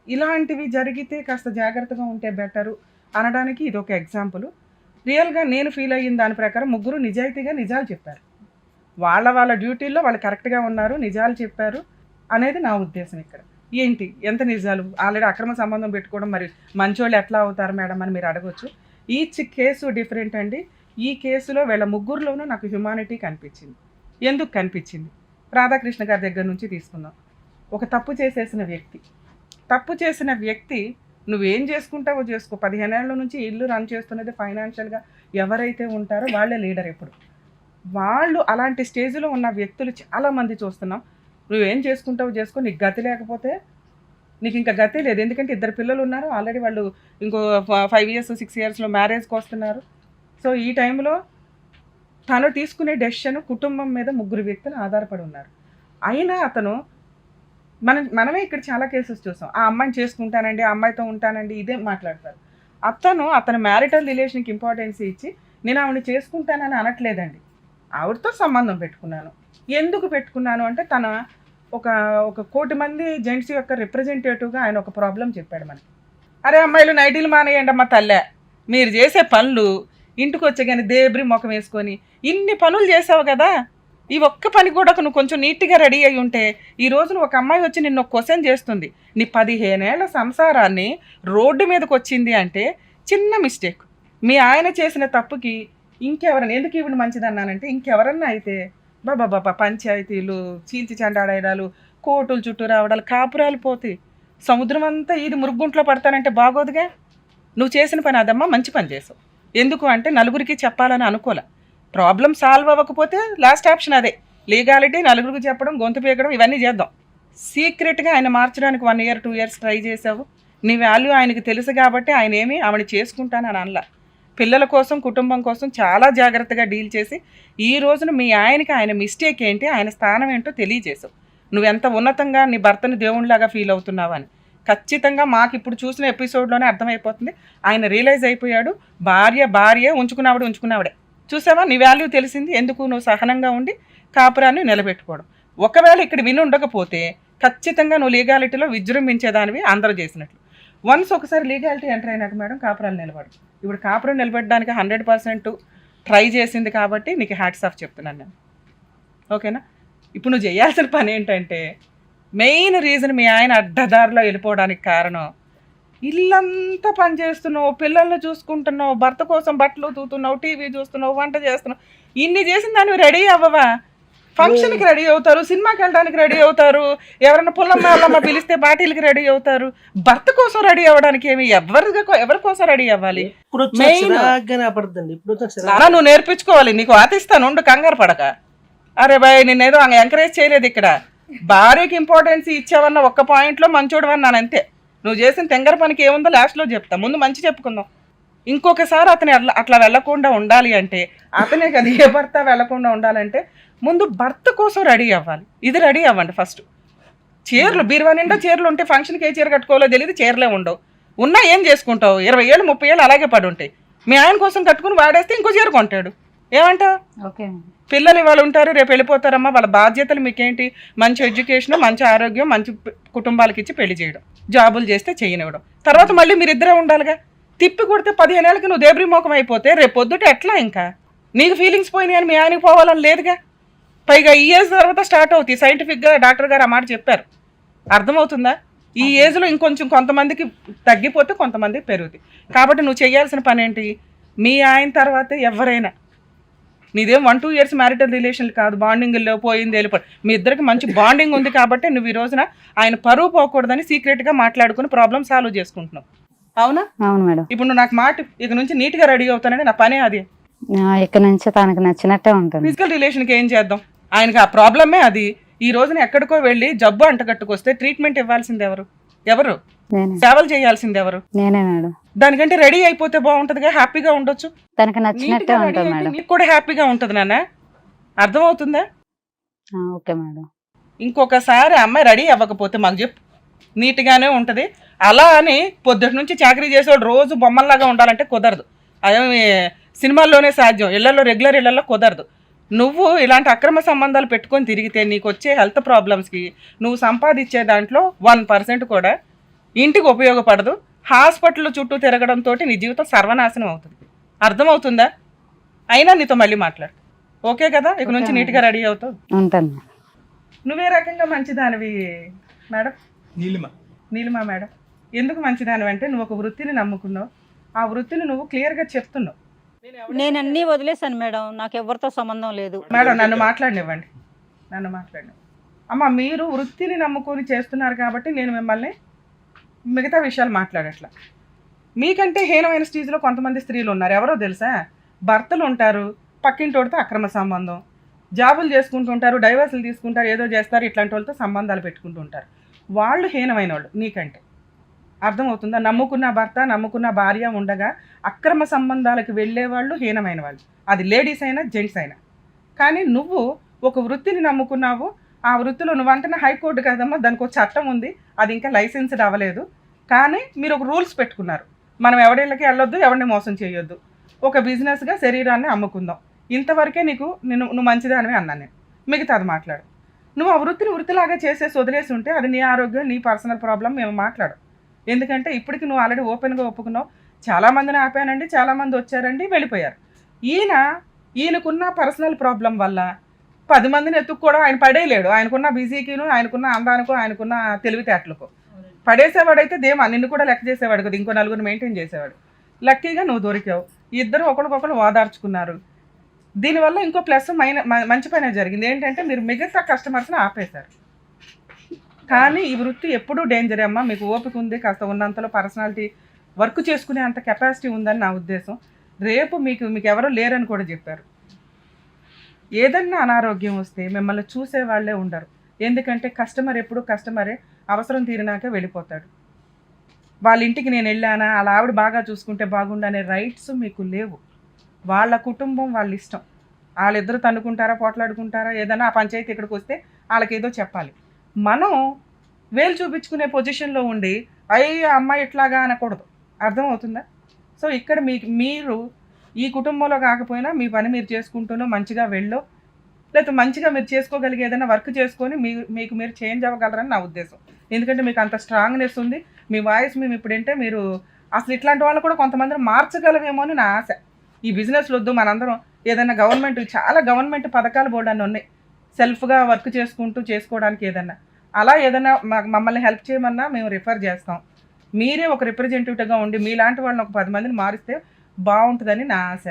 ఇలాంటివి జరిగితే కాస్త జాగ్రత్తగా ఉంటే బెటరు అనడానికి ఇది ఒక ఎగ్జాంపుల్. రియల్గా నేను ఫీల్ అయ్యిన దాని ప్రకారం ముగ్గురు నిజాయితీగా నిజాలు చెప్పారు. వాళ్ళ డ్యూటీల్లో వాళ్ళు కరెక్ట్గా ఉన్నారు, నిజాలు చెప్పారు అనేది నా ఉద్దేశం. ఇక్కడ ఏంటి ఎంత నిజాలు, ఆల్రెడీ అక్రమ సంబంధం పెట్టుకోవడం, మరి మంచోళ్ళు ఎట్లా అవుతారు మేడం అని మీరు అడగవచ్చు. ఈచ్ కేసు డిఫరెంట్ అండి. ఈ కేసులో వీళ్ళ ముగ్గురులోనూ నాకు హ్యుమానిటీ కనిపించింది. ఎందుకు కనిపించింది? రాధాకృష్ణ గారి దగ్గర నుంచి తీసుకుందాం. ఒక తప్పు చేసిన వ్యక్తి నువ్వేం చేసుకుంటావో చేసుకో, 15 ఏళ్ళ నుంచి ఇల్లు రన్ చేస్తున్నది ఫైనాన్షియల్గా ఎవరైతే ఉంటారో వాళ్ళే లీడర్. ఎప్పుడు వాళ్ళు అలాంటి స్టేజ్లో ఉన్న వ్యక్తులు చాలామంది చూస్తున్నాం. నువ్వేం చేసుకుంటావో చేసుకో, నీకు గతి లేకపోతే నీకు ఇంకా గతి లేదు. ఎందుకంటే 2 పిల్లలు ఉన్నారు ఆల్రెడీ, వాళ్ళు ఇంకో 5 years 6 yearsలో మ్యారేజ్కి వస్తున్నారు. సో ఈ టైంలో తను తీసుకునే డెసిషన్ కుటుంబం మీద 3 వ్యక్తులు ఆధారపడి ఉన్నారు. అయినా అతను మనమే ఇక్కడ చాలా కేసెస్ చూసాం. ఆ అమ్మాయిని చేసుకుంటానండి, ఆ అమ్మాయితో ఉంటానండి, ఇదే మాట్లాడతారు. అతను మ్యారిటల్ రిలేషన్కి ఇంపార్టెన్స్ ఇచ్చి నేను ఆవిడని చేసుకుంటానని అనట్లేదండి. ఆవిడతో సంబంధం పెట్టుకున్నాను. ఎందుకు పెట్టుకున్నాను అంటే తన ఒక 1 కోటి మంది జెంట్స్ యొక్క రిప్రజెంటేటివ్గా ఆయన ఒక ప్రాబ్లం చెప్పాడు మనకి. అరే అమ్మాయిలు నైటీలు మానేయండి అమ్మ తల్లే, మీరు చేసే పనులు ఇంటికి వచ్చే కానీ దేబ్రి ముఖం వేసుకొని ఇన్ని పనులు చేసావు కదా, ఈ ఒక్క పని కూడా నువ్వు కొంచెం నీట్గా రెడీ అయి ఉంటే ఈ రోజున ఒక అమ్మాయి వచ్చి నిన్ను ఒక క్వశ్చన్ చేస్తుంది. నీ 15 ఏళ్ల సంసారాన్ని రోడ్డు మీదకి వచ్చింది అంటే చిన్న మిస్టేక్. మీ ఆయన చేసిన తప్పుకి ఇంకెవరన్నా, ఎందుకు ఈవిడ మంచిదన్నానంటే ఇంకెవరన్నా అయితే బాబా పంచాయతీలు, చీల్చి చండాడాయడాలు, కోర్టులు చుట్టూ రావడాలు, కాపురాలు పోతాయి. సముద్రం అంతా ఇది మురుగుంట్లో పడతానంటే బాగోదుగా. నువ్వు చేసిన పని అదమ్మా, మంచి పని చేసావు. ఎందుకు అంటే నలుగురికి చెప్పాలని అనుకోలే. ప్రాబ్లం సాల్వ్ అవ్వకపోతే లాస్ట్ ఆప్షన్ అదే, లీగాలిటీ, నలుగురికి చెప్పడం, గొంతు పీకడం, ఇవన్నీ చేద్దాం. సీక్రెట్గా ఆయన మార్చడానికి 1 year 2 years ట్రై చేసావు. నీ వాల్యూ ఆయనకి తెలుసు కాబట్టి ఆయన ఏమి ఆవిడ చేసుకుంటానని అనలా. పిల్లల కోసం కుటుంబం కోసం చాలా జాగ్రత్తగా డీల్ చేసి ఈ రోజున మీ ఆయనకి ఆయన మిస్టేక్ ఏంటి, ఆయన స్థానం ఏంటో తెలియజేసావు. నువ్వెంత ఉన్నతంగా నీ భర్తని దేవునిలాగా ఫీల్ అవుతున్నావని ఖచ్చితంగా మాకు ఇప్పుడు చూసిన ఎపిసోడ్లోనే అర్థమైపోతుంది. ఆయన రియలైజ్ అయిపోయాడు, భార్య ఉంచుకున్నావిడే. చూసావా, నీ వాల్యూ తెలిసింది. ఎందుకు నువ్వు సహనంగా ఉండి కాపురాన్ని నిలబెట్టుకోవడం. ఒకవేళ ఇక్కడ విని ఉండకపోతే ఖచ్చితంగా నువ్వు లీగాలిటీలో విజృంభించేదానివి అందరూ చేసినట్లు. వన్స్ ఒకసారి లీగాలిటీ ఎంటర్ అయినాక మేడం కాపురాలు నిలబడు. ఇప్పుడు కాపురం నిలబెట్టడానికి 100% ట్రై చేసింది కాబట్టి నీకు హ్యాట్స్ ఆఫ్ చెప్తున్నాను నేను. ఓకేనా? ఇప్పుడు నువ్వు చేయాల్సిన పని ఏంటంటే, మెయిన్ రీజన్ మీ ఆయన అడ్డదారిలో వెళ్ళిపోవడానికి కారణం, ఇల్లంతా పని చేస్తున్నావు, పిల్లల్ని చూసుకుంటున్నావు, భర్త కోసం బట్టలు తూతున్నావు, టీవీ చూస్తున్నావు, వంట చేస్తున్నావు. ఇన్ని చేసిన దాన్ని రెడీ అవ్వవా? ఫంక్షన్కి రెడీ అవుతారు, సినిమాకి వెళ్ళడానికి రెడీ అవుతారు, ఎవరైనా పుల్లమ్మ వాళ్ళమ్మ పిలిస్తే పార్టీలకి రెడీ అవుతారు. భర్త కోసం రెడీ అవ్వడానికి ఏమి ఎవరి కోసం రెడీ అవ్వాలి? అలా నువ్వు నేర్పించుకోవాలి. నీకు ఆతిస్తాను, ఉండు, కంగారు పడక. అరే బాయ్, నిన్నేదో ఎంకరేజ్ చేయలేదు ఇక్కడ. భార్యకి ఇంపార్టెన్స్ ఇచ్చావన్న ఒక్క పాయింట్లో మంచోడువన్నాను అంతే. నువ్వు చేసిన తెంగర పనికి ఏముందో లాస్ట్లో చెప్తా, ముందు మంచి చెప్పుకుందాం. ఇంకొకసారి అతని అట్లా వెళ్లకుండా ఉండాలి అంటే, అతనే కదా ఏ భర్త వెళ్లకుండా ఉండాలంటే ముందు భర్త కోసం రెడీ అవ్వాలి. ఇది రెడీ అవ్వండి ఫస్ట్. చీరలు బీరువా నిండా చీరలు ఉంటే ఫంక్షన్కి ఏ చీర కట్టుకోవాలో తెలియదు, చీరలే ఉండవు. ఉన్నా ఏం చేసుకుంటావు? 20 ఏళ్ళు 30 ఏళ్ళు అలాగే పడి ఉంటాయి. మీ ఆయన కోసం కట్టుకుని వాడేస్తే ఇంకో చీర కొంటాడు. ఏమంటావు? ఓకే. పిల్లలు ఇవాళ ఉంటారు, రేపు వెళ్ళిపోతారమ్మా. వాళ్ళ బాధ్యతలు మీకేంటి? మంచి ఎడ్యుకేషన్, మంచి ఆరోగ్యం, మంచి కుటుంబాలకి ఇచ్చి పెళ్లి చేయడం, జాబులు చేస్తే చేయనివ్వడం. తర్వాత మళ్ళీ మీరిద్దరే ఉండాలిగా. తిప్పి కొడితే 15 ఏళ్ళకి నువ్వు దేబ్రీ మోకం అయిపోతే రేపు పొద్దుట ఎట్లా? ఇంకా నీకు ఫీలింగ్స్ పోయినాయి అని మీ ఆయనకి పోవాలని లేదుగా. పైగా ఈ ఏజ్ తర్వాత స్టార్ట్ అవుతాయి. సైంటిఫిక్గా డాక్టర్ గారు ఆ మాట చెప్పారు. అర్థమవుతుందా? ఈ ఏజ్లో ఇంకొంచెం కొంతమందికి తగ్గిపోతే కొంతమందికి పెరుగుతాయి. కాబట్టి నువ్వు చేయాల్సిన పని ఏంటి? మీ ఆయన తర్వాతే ఎవరైనా, నీదేం 1-2 years మ్యారిటల్ రిలేషన్ కాదు, బాండింగ్లో పోయింది వెళ్ళిపోయి. మీ ఇద్దరికి మంచి బాండింగ్ ఉంది కాబట్టి నువ్వు ఈ రోజున ఆయన పరువు పోకూడదని సీక్రెట్గా మాట్లాడుకుని ప్రాబ్లమ్ సాల్వ్ చేసుకుంటున్నావు. అవునా? అవును మేడం. ఇప్పుడు నువ్వు నాకు మాట ఇక నుంచి నీట్గా రెడీ అవుతానని నా పనే అది. ఇక్కడ నుంచి తనకు నచ్చినట్టే ఉంటుంది. ఫిజికల్ రిలేషన్కి ఏం చేద్దాం? ఆయనకి ఆ ప్రాబ్లమే అది. ఈ రోజున ఎక్కడికో వెళ్ళి జబ్బు అంటగట్టుకొస్తే ట్రీట్మెంట్ ఇవ్వాల్సింది ఎవరు? సేవలు చేయాల్సింది ఎవరు? నేనే మేడం. దానికంటే రెడీ అయిపోతే బాగుంటుందిగా, హ్యాపీగా ఉండొచ్చు. తనకు నచ్చినట్టే ఉంటుంది మేడం. నీకు కూడా హ్యాపీగా ఉంటుంది నాన్న. అర్థమవుతుందా? Okay madam. ఇంకొకసారి అమ్మాయి రెడీ అవ్వకపోతే మాకు చెప్పు, నీట్గానే ఉంటుంది. అలా అని పొద్దుటి నుంచి చాకరీ చేసేవాడు రోజు బొమ్మల్లాగా ఉండాలంటే కుదరదు. అదేమి సినిమాల్లోనే సాధ్యం, రెగ్యులర్ ఇళ్లలో కుదరదు. నువ్వు ఇలాంటి అక్రమ సంబంధాలు పెట్టుకొని తిరిగితే నీకు వచ్చే హెల్త్ ప్రాబ్లమ్స్కి నువ్వు సంపాదించే దాంట్లో 1% కూడా ఇంటికి ఉపయోగపడదు. హాస్పిటల్ చుట్టూ తిరగడంతో నీ జీవితం సర్వనాశనం అవుతుంది. అర్థమవుతుందా? అయినా నీతో మళ్ళీ మాట్లాడు. ఓకే కదా? ఇక నుంచి నీట్గా రెడీ అవుతావు. ఉంటాను. నువ్వే రకంగా మంచిదానివి మేడం. నీలిమ మేడం, ఎందుకు మంచిదానివి అంటే నువ్వు ఒక వృత్తిని నమ్ముకున్నావు. ఆ వృత్తిని నువ్వు క్లియర్గా చెప్తున్నావు. నేను అన్నీ వదిలేశాను మేడం, నాకు ఎవరితో సంబంధం లేదు మేడం. నన్ను మాట్లాడినివ్వండి. అమ్మ, మీరు వృత్తిని నమ్ముకొని చేస్తున్నారు కాబట్టి నేను మిమ్మల్ని మిగతా విషయాలు మాట్లాడట్లా. మీకంటే హీనమైన స్టేజ్లో కొంతమంది స్త్రీలు ఉన్నారు. ఎవరో తెలుసా? భర్తలు ఉంటారు, పక్కింటోడితో అక్రమ సంబంధం, జాబులు చేసుకుంటుంటారు, డైవర్సులు తీసుకుంటారు, ఏదో చేస్తారు, ఇట్లాంటి వాళ్ళతో సంబంధాలు పెట్టుకుంటూ ఉంటారు. వాళ్ళు హీనమైన వాళ్ళు నీకంటే. అర్థమవుతుందా? నమ్ముకున్న భర్త, నమ్ముకున్న భార్య ఉండగా అక్రమ సంబంధాలకు వెళ్ళేవాళ్ళు హీనమైన వాళ్ళు. అది లేడీస్ అయినా జెంట్స్ అయినా. కానీ నువ్వు ఒక వృత్తిని నమ్ముకున్నావు. ఆ వృత్తిలో నువ్వు అంటున్న హైకోర్టు కదమ్మా, దానికి ఒక చట్టం ఉంది, అది ఇంకా లైసెన్స్డ్ అవ్వలేదు. కానీ మీరు ఒక రూల్స్ పెట్టుకున్నారు, మనం ఎవరిళ్ళకి వెళ్ళొద్దు, ఎవరిని మోసం చేయొద్దు, ఒక బిజినెస్గా శరీరాన్ని అమ్ముకుందాం. ఇంతవరకే నువ్వు మంచిదానివి అన్నాను నేను. మిగతాది మాట్లాడు. నువ్వు ఆ వృత్తిని వృత్తిలాగా చేసేసి వదిలేసి ఉంటే అది నీ ఆరోగ్యం, నీ పర్సనల్ ప్రాబ్లం, మేము మాట్లాడు. ఎందుకంటే ఇప్పటికి నువ్వు ఆల్రెడీ ఓపెన్గా ఒప్పుకున్నావు. చాలామందిని ఆపానండి, చాలామంది వచ్చారండి, వెళ్ళిపోయారు. ఈయనకున్న పర్సనల్ ప్రాబ్లం వల్ల 10 మందిని ఎత్తుక్కోవడం ఆయన పడేయలేడు. ఆయనకున్న బిజీకిను, ఆయనకున్న అందానికో, ఆయనకున్న తెలివితేటలకు పడేసేవాడైతే నిన్ను కూడా లెక్క చేసేవాడు కదా, ఇంకో 4 మెయింటైన్ చేసేవాడు. లక్కీగా నువ్వు దొరికావు. ఇద్దరు ఒకరికొకరు ఓదార్చుకున్నారు. దీనివల్ల ఇంకో ప్లస్ మంచి పైన జరిగింది ఏంటంటే మీరు మిగతా కస్టమర్స్ని ఆపేశారు. కానీ ఈ వృత్తి ఎప్పుడూ డేంజరే అమ్మా. మీకు ఓపిక ఉంది, కాస్త ఉన్నంతలో పర్సనాలిటీ వర్క్ చేసుకునే అంత కెపాసిటీ ఉందని నా ఉద్దేశం. రేపు మీకు ఎవరో లేరని కూడా చెప్పారు. ఏదన్నా అనారోగ్యం వస్తే మిమ్మల్ని చూసే వాళ్ళే ఉండరు. ఎందుకంటే కస్టమర్ ఎప్పుడు కస్టమరే, అవసరం తీరినాక వెళ్ళిపోతాడు. వాళ్ళ ఇంటికి నేను వెళ్ళానా, అలా ఆవిడ బాగా చూసుకుంటే బాగుండనే రైట్స్ మీకు లేవు. వాళ్ళ కుటుంబం వాళ్ళ ఇష్టం. వాళ్ళిద్దరు తన్నుకుంటారా, పోట్లాడుకుంటారా, ఏదైనా ఆ పంచాయతీ ఇక్కడికి వస్తే వాళ్ళకేదో చెప్పాలి. మనం వేలు చూపించుకునే పొజిషన్లో ఉండి అయ్యి అమ్మాయి ఇట్లాగా అనకూడదు. అర్థమవుతుందా? సో ఇక్కడ మీరు ఈ కుటుంబంలో కాకపోయినా మీ పని మీరు చేసుకుంటూనో మంచిగా వెళ్ళో, లేకపోతే మంచిగా మీరు చేసుకోగలిగే ఏదైనా వర్క్ చేసుకొని మీకు మీరు చేంజ్ అవ్వగలరని నా ఉద్దేశం. ఎందుకంటే మీకు అంత స్ట్రాంగ్నెస్ ఉంది. మీ వాయిస్ మేము ఇప్పుడు వింటే మీరు అసలు ఇట్లాంటి వాళ్ళు కూడా కొంతమందిని మార్చగలవేమో అని నా ఆశ. ఈ బిజినెస్లు వద్దు, మనందరం ఏదైనా చాలా గవర్నమెంట్ పథకాలు బోర్డు అన్నీ ఉన్నాయి, సెల్ఫ్గా వర్క్ చేసుకుంటూ చేసుకోవడానికి. అలా ఏదైనా మమ్మల్ని హెల్ప్ చేయమన్నా మేము రిఫర్ చేస్తాం. మీరే ఒక రిప్రజెంటేటివ్గా ఉండి మీలాంటి వాళ్ళని ఒక 10 మందిని మారిస్తే బాగుంటుందని నా ఆశ.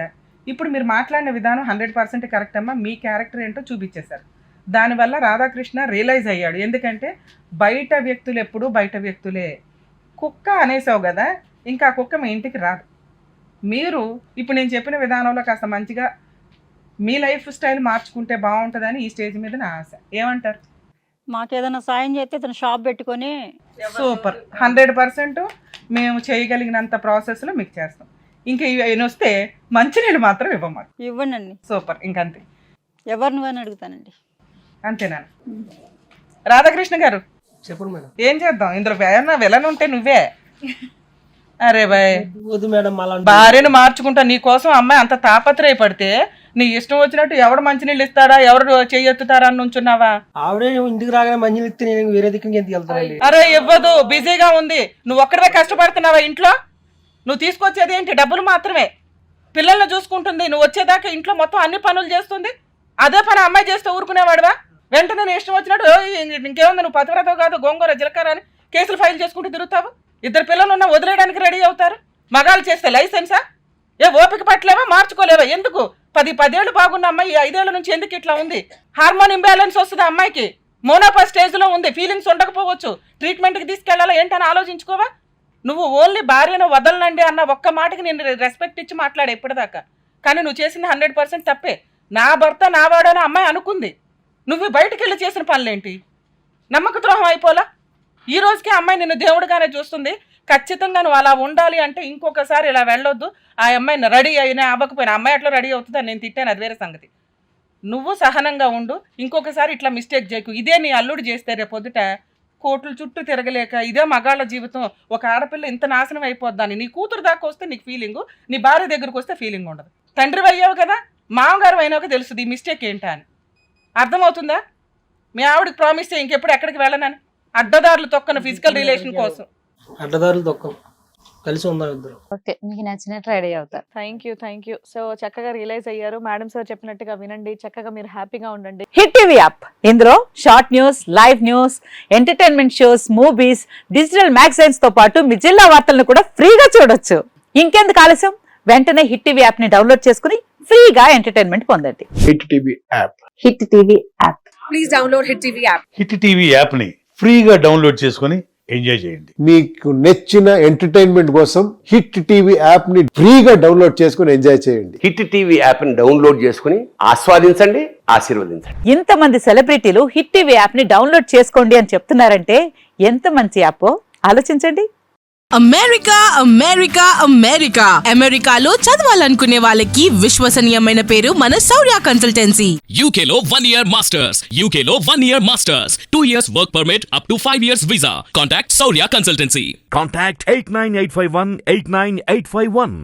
ఇప్పుడు మీరు మాట్లాడిన విధానం 100% కరెక్ట్ అమ్మా. మీ క్యారెక్టర్ ఏంటో చూపించేశారు. దానివల్ల రాధాకృష్ణ రియలైజ్ అయ్యాడు. ఎందుకంటే బయట వ్యక్తులు ఎప్పుడు బయట వ్యక్తులే. కుక్క అనేసావు కదా, ఇంకా ఆ కుక్క మీ ఇంటికి రాదు. మీరు ఇప్పుడు నేను చెప్పిన విధానంలో కాస్త మంచిగా మీ లైఫ్ స్టైల్ మార్చుకుంటే బాగుంటుందని ఈ స్టేజ్ మీద నా ఆశ. ఏమంటారు? మాకేదైనా సాయం చేస్తే ఇతను షాప్ పెట్టుకొని సూపర్. 100% మేము చేయగలిగినంత ప్రాసెస్లో మీకు చేస్తాం. ఇంకా ఇవన్నీ వస్తే మంచినీళ్ళు మాత్రం ఇవ్వమాట. ఇవ్వండి. సూపర్. ఇంకంతే. ఎవరు నువ్వని అడుగుతానండి. అంతేనా? రాధాకృష్ణ గారు చెప్పండి మేడం. ఏం చేద్దాం ఇందులో? ఏమన్నా విలన్ ఉంటే నువ్వే. అరే బాయ్, వద్దు మేడం, అలా భార్యను మార్చుకుంటా నీ కోసం అమ్మాయి అంత తాపత్రయపడితే నీ ఇష్టం వచ్చినట్టు ఎవడు మంచినీళ్ళు ఇస్తాడా, ఎవరు చెయ్యెత్తుతారా అని నుంచున్నావా? ఆవిడే ఇంటికి రాగానే మంచిలు ఇస్తే నేను వేరే దిక్కుకి ఎందుకు వెళ్తానండి? అరే ఇవ్వదు, బిజీగా ఉంది. నువ్వు ఒక్కడే కష్టపడుతున్నావా ఇంట్లో? నువ్వు తీసుకొచ్చేది ఏంటి? డబ్బులు మాత్రమే. పిల్లల్ని చూసుకుంటుంది, నువ్వు వచ్చేదాకా ఇంట్లో మొత్తం అన్ని పనులు చేస్తుంది. అదే పని అమ్మాయి చేస్తే ఊరుకునేవాడువా? వెంటనే నీ ఇష్టం వచ్చినట్టు ఇంకేముంది, నువ్వు పతివ్రతవు కాదు గోంగూర జీలకర్ర అని కేసులు ఫైల్ చేసుకుంటూ తిరుగుతావు. 2 పిల్లలు ఉన్నా వదిలేయడానికి రెడీ అవుతారు. మగాళ్ళు చేస్తే లైసెన్సా? ఓపిక పట్టలేవా? మార్చుకోలేవా? ఎందుకు? 10 ఏళ్ళు బాగున్న అమ్మాయి 5 ఏళ్ల నుంచి ఎందుకు ఇట్లా ఉంది? హార్మోన్ ఇంబ్యాలెన్స్ వస్తుంది అమ్మాయికి. మోనోపా స్టేజ్లో ఉంది. ఫీలింగ్స్ ఉండకపోవచ్చు. ట్రీట్మెంట్కి తీసుకెళ్లాలా ఏంటని ఆలోచించుకోవా? నువ్వు ఓన్లీ భార్యను వదలనండి అన్న ఒక్క మాటకి నేను రెస్పెక్ట్ ఇచ్చి మాట్లాడే ఇప్పటిదాకా. కానీ నువ్వు చేసింది 100% తప్పే. నా భర్త నా వాడని అమ్మాయి అనుకుంది. నువ్వు బయటికి వెళ్ళి చేసిన పనులేంటి? నమ్మక ద్రోహం అయిపోలా? ఈ రోజుకి అమ్మాయి నిన్ను దేవుడిగానే చూస్తుంది. ఖచ్చితంగా నువ్వు అలా ఉండాలి అంటే ఇంకొకసారి ఇలా వెళ్ళొద్దు. ఆ అమ్మాయిని రెడీ అయినా అవ్వకపోయినా, అమ్మాయి అట్లా రెడీ అవుతుందని నేను తిట్టాను, అది వేరే సంగతి. నువ్వు సహనంగా ఉండు. ఇంకొకసారి ఇట్లా మిస్టేక్ చేయకు. ఇదే నీ అల్లుడు చేస్తే రేపొద్దుట కోట్ల చుట్టూ తిరగలేక ఇదే మగాళ్ళ జీవితం. ఒక ఆడపిల్ల ఇంత నాశనం అయిపోద్దాని. నీ కూతురు దాకా వస్తే నీకు ఫీలింగు, నీ భార్య దగ్గరకు వస్తే ఫీలింగ్ ఉండదు. తండ్రి అయ్యావు కదా, మామగారు అయినాక తెలుస్తుంది ఈ మిస్టేక్ ఏంటా అని. అర్థమవుతుందా? మీ ఆవిడకి ప్రామిస్ చేయి ఇంకెప్పుడు ఎక్కడికి వెళ్ళనని. అడ్డదారులు తొక్కను ఫిజికల్ రిలేషన్ కోసం. అడ్డదారులు తొక్కం, కలిసి ఉందాం ఇద్దరు. ఓకే, మీకు నచ్చినట్టు రెడీ అవుతారు. Thank you. సో చక్కగా రియలైజ్ అయ్యారు. మేడం సార్ చెప్పినట్టుగా వినండి, చక్కగా మీరు హ్యాపీగా ఉండండి. హిట్ టీవీ యాప్, ఇందులో short news, live news, entertainment shows, movies, digital magazines తో పాటు మీ జిల్లా వార్తలను కూడా ఫ్రీగా చూడొచ్చు. ఇంకెందుకు ఆలస్యం? వెంటనే హిట్ టీవీ యాప్ ని డౌన్లోడ్ చేసుకుని ఫ్రీగా ఎంటర్టైన్మెంట్ పొందండి. Hit TV app. Hit TV app. Please download hit TV app. Hit TV app ని ఫ్రీగా డౌన్లోడ్ చేసుకొని ఎంజాయ్ చేయండి. మీకు నచ్చిన ఎంటర్టైన్మెంట్ కోసం హిట్ టీవీ యాప్ ని ఫ్రీగా డౌన్లోడ్ చేసుకొని ఎంజాయ్ చేయండి. హిట్ టీవీ యాప్ ని డౌన్లోడ్ చేసుకుని ఆస్వాదించండి, ఆశీర్వదించండి. ఇంతమంది సెలబ్రిటీలు హిట్ టీవీ యాప్ ని డౌన్లోడ్ చేసుకోండి అని చెప్తున్నారంటే ఎంత మంచి యాప్ ఆలోచించండి. అమెరికాలో చదవాలనుకునే వాళ్ళకి విశ్వసనీయమైన పేరు మన శౌర్య consultancy. UKలో 1 year masters. 2 years work permit up to 5 years visa. Contact Saurya Consultancy. Contact 89851 89851.